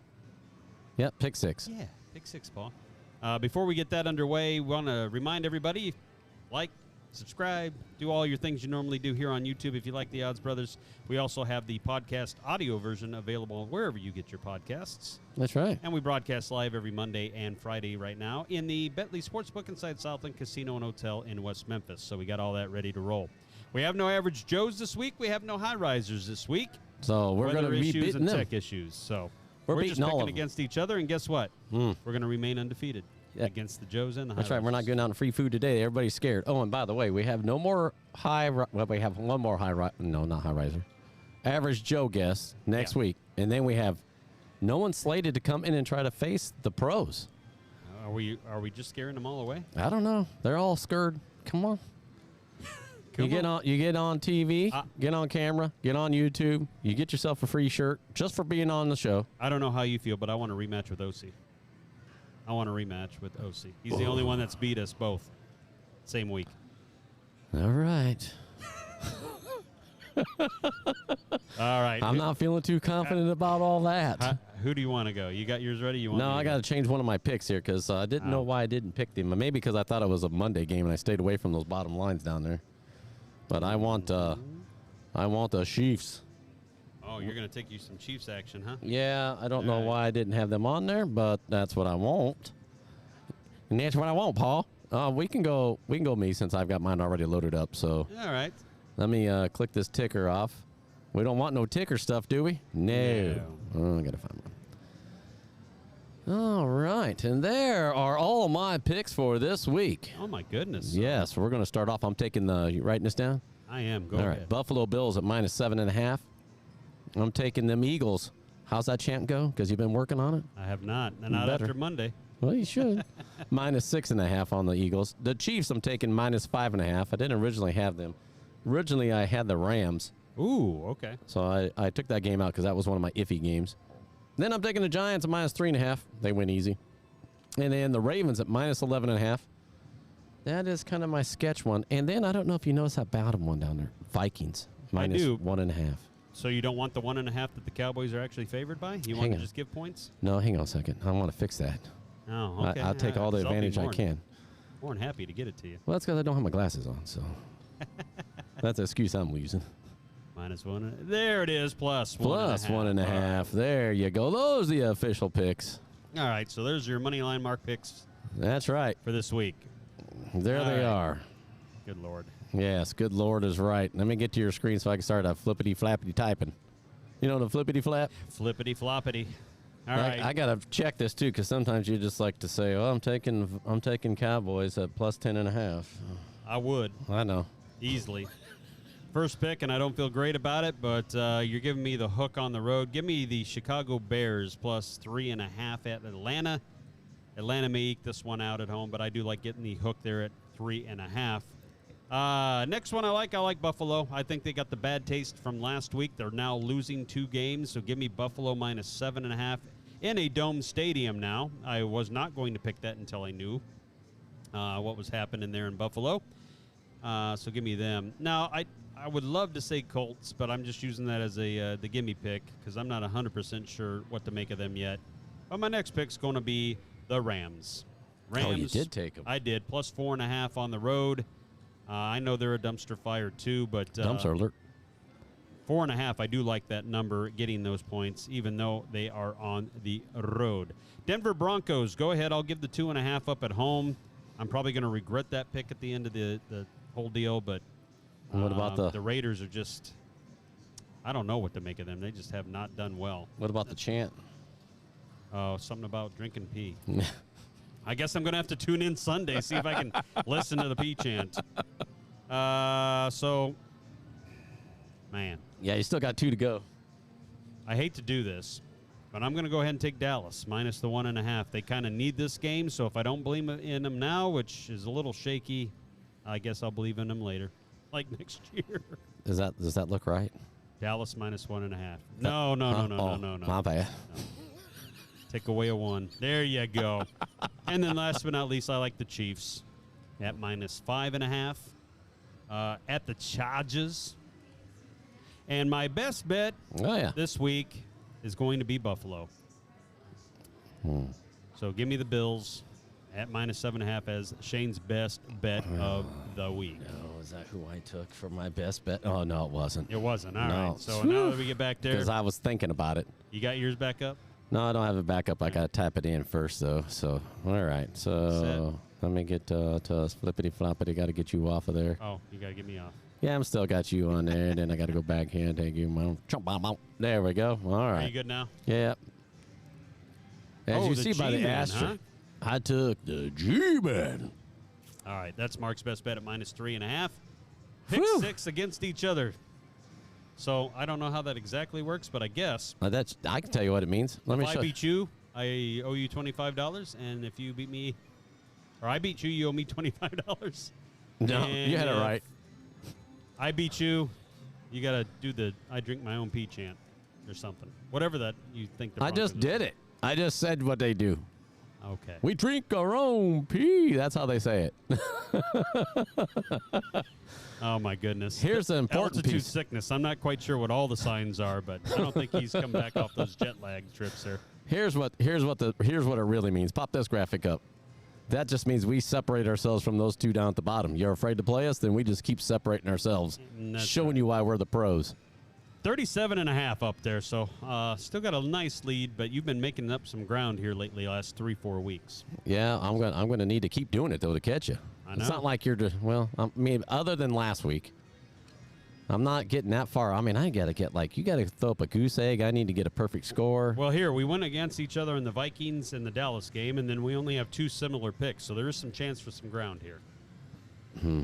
Yep, pick 6. Yeah, pick 6, Paul. Before we get that underway, we want to remind everybody, like, subscribe, do all your things you normally do here on YouTube. If you like the Odds Brothers, we also have the podcast audio version available wherever you get your podcasts. That's right. And we broadcast live every Monday and Friday right now in the Bentley Sportsbook inside Southland Casino and Hotel in West Memphis. So we got all that ready to roll. We have no average Joes this week. We have no high risers this week. So we're going to be issues beating and them. tech issues. So we're just beating all picking of them against each other. And guess what? We're going to remain undefeated against the Joes and the high That's right. We're not going out on free food today. Everybody's scared. Oh, and by the way, we have no more well, we have one more not high riser. Average Joe guest next week. And then we have no one slated to come in and try to face the pros. Are we just scaring them all away? I don't know. They're all scared. Come on. You get on TV, get on camera, get on YouTube. You get yourself a free shirt just for being on the show. I don't know how you feel, but I want a rematch with OC. I want a rematch with OC. He's the only one that's beat us both same week. All right. All right. I'm not feeling too confident about all that. Who do you want to go? You got yours ready? No, I got to change one of my picks here because I didn't know why I didn't pick them. Maybe because I thought it was a Monday game and I stayed away from those bottom lines down there. But I want the Chiefs. Oh, you're going to take you some Chiefs action, huh? Yeah, I don't know why I didn't have them on there, but that's what I want. And that's what I want, Paul. We can go me since I've got mine already loaded up. So all right. Let me click this ticker off. We don't want no ticker stuff, do we? No. Oh, I got to find one. All right, and there are all my picks for this week. Oh, my goodness. Yes, we're going to start off. I'm taking you writing this down? I am. Go ahead. ahead. All right, Buffalo Bills at minus 7.5. I'm taking them Eagles. How's that chant go? Because you've been working on it? I have not. And not after Monday. Well, you should. Minus 6.5 on the Eagles. The Chiefs, I'm taking minus 5.5. I didn't originally have them. Originally, I had the Rams. Ooh, okay. So I took that game out because that was one of my iffy games. Then I'm taking the Giants at minus 3.5. They win easy. And then the Ravens at minus 11.5. That is kind of my sketch one. And then I don't know if you notice that bottom one down there. Vikings. Minus 1.5. So you don't want the 1.5 that the Cowboys are actually favored by? You want to just give points? No, hang on a second. I want to fix that. Oh, okay. I'll take all the advantage I can. More than happy to get it to you. Well, that's because I don't have my glasses on, so that's an excuse I'm using. Minus 1. There it is. Plus 1.5. Plus 1.5. Right. There you go. Those are the official picks. All right. So there's your Moneyline Mark picks. That's right. For this week. There they are. Good Lord. Yes, good Lord is right. Let me get to your screen so I can start a flippity-flappity typing. You know the flippity-flap? Flippity-floppity. All right. I got to check this, too, because sometimes you just like to say, oh, I'm taking Cowboys at plus 10.5. I would. I know. Easily. First pick, and I don't feel great about it, but you're giving me the hook on the road. Give me the Chicago Bears plus 3.5 at Atlanta. Atlanta may eke this one out at home, but I do like getting the hook there at 3.5. Next one I like Buffalo. I think they got the bad taste from last week. They're now losing 2 games, so give me Buffalo minus 7.5 in a dome stadium now. I was not going to pick that until I knew what was happening there in Buffalo. So give me them. Now, I would love to say Colts, but I'm just using that as the gimme pick because I'm not 100% sure what to make of them yet. But my next pick's going to be the Rams. Oh, you did take them. I did, plus 4.5 on the road. I know they're a dumpster fire too, but Dumpster alert. 4.5, I do like that number, getting those points, even though they are on the road. Denver Broncos, go ahead. I'll give the 2.5 up at home. I'm probably going to regret that pick at the end of the whole deal, but what about the Raiders are just, I don't know what to make of them. They just have not done well. What about the chant? Oh, something about drinking pee. I guess I'm going to have to tune in Sunday, see if I can listen to the pee chant. So, man. Yeah, you still got 2 to go. I hate to do this, but I'm going to go ahead and take Dallas minus the 1.5. They kind of need this game, so if I don't believe in them now, which is a little shaky, I guess I'll believe in them later, like next year. Does that look right? Dallas minus 1.5. No. My bad. No. Take away a 1. There you go. And then last but not least, I like the Chiefs at minus 5.5 at the Chargers. And my best bet this week is going to be Buffalo. So give me the Bills at minus 7.5 as Shane's best bet of the week. No, is that who I took for my best bet? Oh, no, it wasn't. It wasn't. All right. So now that we get back there. Because I was thinking about it. You got yours back up? No, I don't have it back up. I got to tap it in first, though. So, all right. So, let me get to flippity-floppity. Got to get you off of there. Oh, you got to get me off. Yeah, I'm still got you on there. And then I got to go back here and take you. There we go. All right. Are you good now? Yeah. As you see by the asterisk, I took the G-Man. All right. That's Mark's best bet at minus 3.5. Pick 6 against each other. So I don't know how that exactly works, but I guess. I can tell you what it means. If I beat you, I owe you $25. And if you beat me, or I beat you, you owe me $25. No, and you had it right. I beat you, you got to do the I drink my own pee chant or something. Whatever that you think the I just did it. I just said what they do. Okay. We drink our own pee. That's how they say it. Oh, my goodness. Here's the important altitude piece. sickness. I'm not quite sure what all the signs are, but I don't think he's come back off those jet lag trips there. Here's what it really means. Pop this graphic up. That just means we separate ourselves from those 2 down at the bottom. You're afraid to play us, then we just keep separating ourselves, showing you why we're the pros. 37.5 up there, so still got a nice lead, but you've been making up some ground here lately, last 3-4 weeks. Yeah, I'm gonna need to keep doing it though to catch you. I know. It's not like you're other than last week, I'm not getting that far. I mean, I gotta get you gotta throw up a goose egg. I need to get a perfect score. Well, here we went against each other in the Vikings and the Dallas game, and then we only have 2 similar picks, so there is some chance for some ground here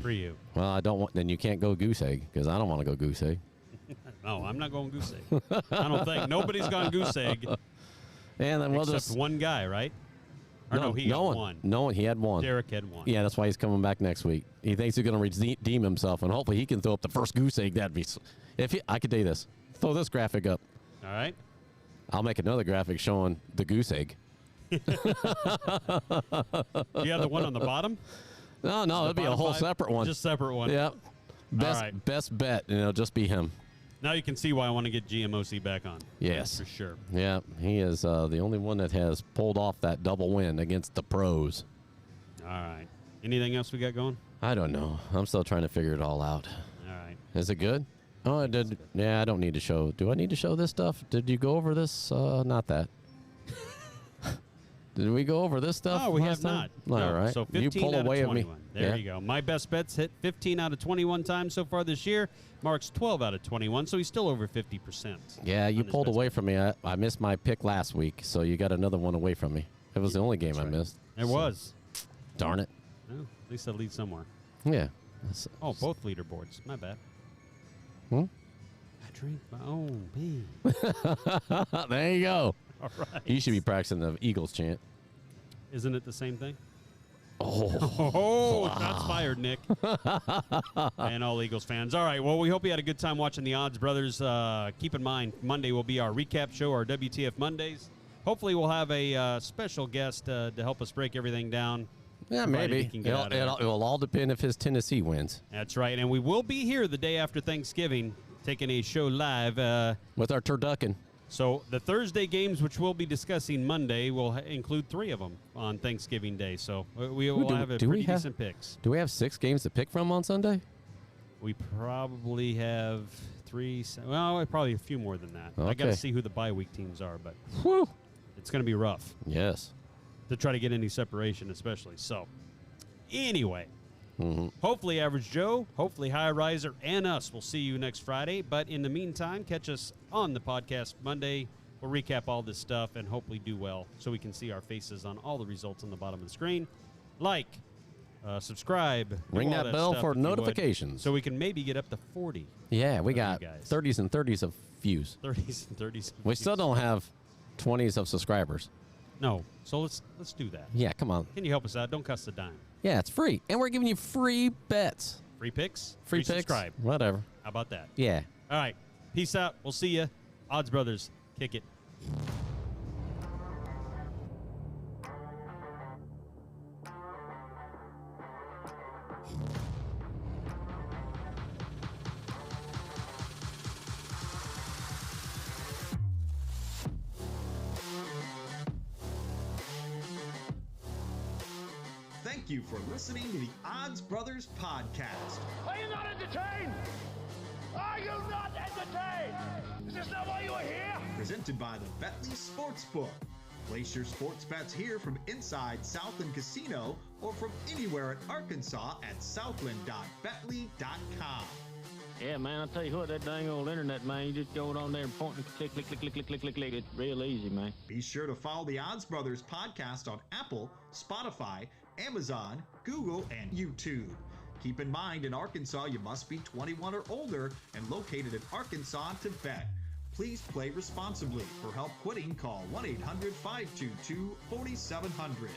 for you. Well, I don't want. Then you can't go goose egg because I don't want to go goose egg. No, I'm not going goose egg. I don't think nobody's gone goose egg. And then except one guy, right? Or no, he had one. No one. He had one. Derek had one. Yeah, that's why he's coming back next week. He thinks he's going to redeem himself, and hopefully he can throw up the first goose egg. That'd be. I could tell you this. Throw this graphic up. All right. I'll make another graphic showing the goose egg. Do you have the one on the bottom? No, it'll be a whole separate one. Just separate one. Yep. Best bet, and it'll just be him. Now you can see why I want to get GMOC back on. Yes. For sure. Yeah, he is the only one that has pulled off that double win against the pros. All right. Anything else we got going? I don't know. I'm still trying to figure it all out. All right. Is it good? Oh, it did. Yeah, I don't need to show. Do I need to show this stuff? Did you go over this? Not that. Did we go over this stuff? Oh, we have time? not. All right. So 15 you pull out away of 21. of me. There you go. My best bets hit 15 out of 21 times so far this year. Mark's 12 out of 21, so he's still over 50%. Yeah, you pulled away from me. I missed my pick last week, so you got another one away from me. It was the only game I missed. It was. Darn it. Well, at least I lead somewhere. Yeah. Oh, both leaderboards. My bad. Hmm? I drink my own pee. There you go. All right. You should be practicing the Eagles chant. Isn't it the same thing? Oh, Shots fired, Nick. And all Eagles fans. All right, well, we hope you had a good time watching the Odds Brothers. Keep in mind, Monday will be our recap show, our WTF Mondays. Hopefully, we'll have a special guest to help us break everything down. Yeah, maybe. It'll all depend if his Tennessee wins. That's right, and we will be here the day after Thanksgiving, taking a show live. With our turducken. So the Thursday games, which we'll be discussing Monday, will include 3 of them on Thanksgiving Day. So we will have pretty decent picks. Do we have 6 games to pick from on Sunday? We probably have 3. Well, probably a few more than that. Okay. I got to see who the bye week teams are, but Whew. it's going to be rough. Yes. To try to get any separation, especially. So anyway, Mm-hmm. hopefully Average Joe, hopefully High Riser, and us will see you next Friday. But in the meantime, catch us on the podcast Monday. We'll recap all this stuff and hopefully do well so we can see our faces on all the results on the bottom of the screen. Like, subscribe. Ring that bell for notifications. So we can maybe get up to 40. Yeah, we got 30s and 30s of views. 30s and 30s. We still don't have 20s of subscribers. No. So let's do that. Yeah, come on. Can you help us out? Don't cost a dime. Yeah, it's free. And we're giving you free bets. Free picks? Free picks. Subscribe. Whatever. How about that? Yeah. All right. Peace out. We'll see you. Odds Brothers. Kick it. Thank you for listening to the Odds Brothers podcast. Are you not entertained? Are you not entertained? Is this not why you are here? Presented by the Bentley Sportsbook. Place your sports bets here from inside Southland Casino or from anywhere in Arkansas at southland.bentley.com. Yeah, man, I'll tell you what, that dang old internet, man, you just go on there and point and click, click, click, click, click, click, click, click. It's real easy, man. Be sure to follow the Odds Brothers podcast on Apple, Spotify, Amazon, Google, and YouTube. Keep in mind, in Arkansas, you must be 21 or older and located in Arkansas to bet. Please play responsibly. For help quitting, call 1-800-522-4700.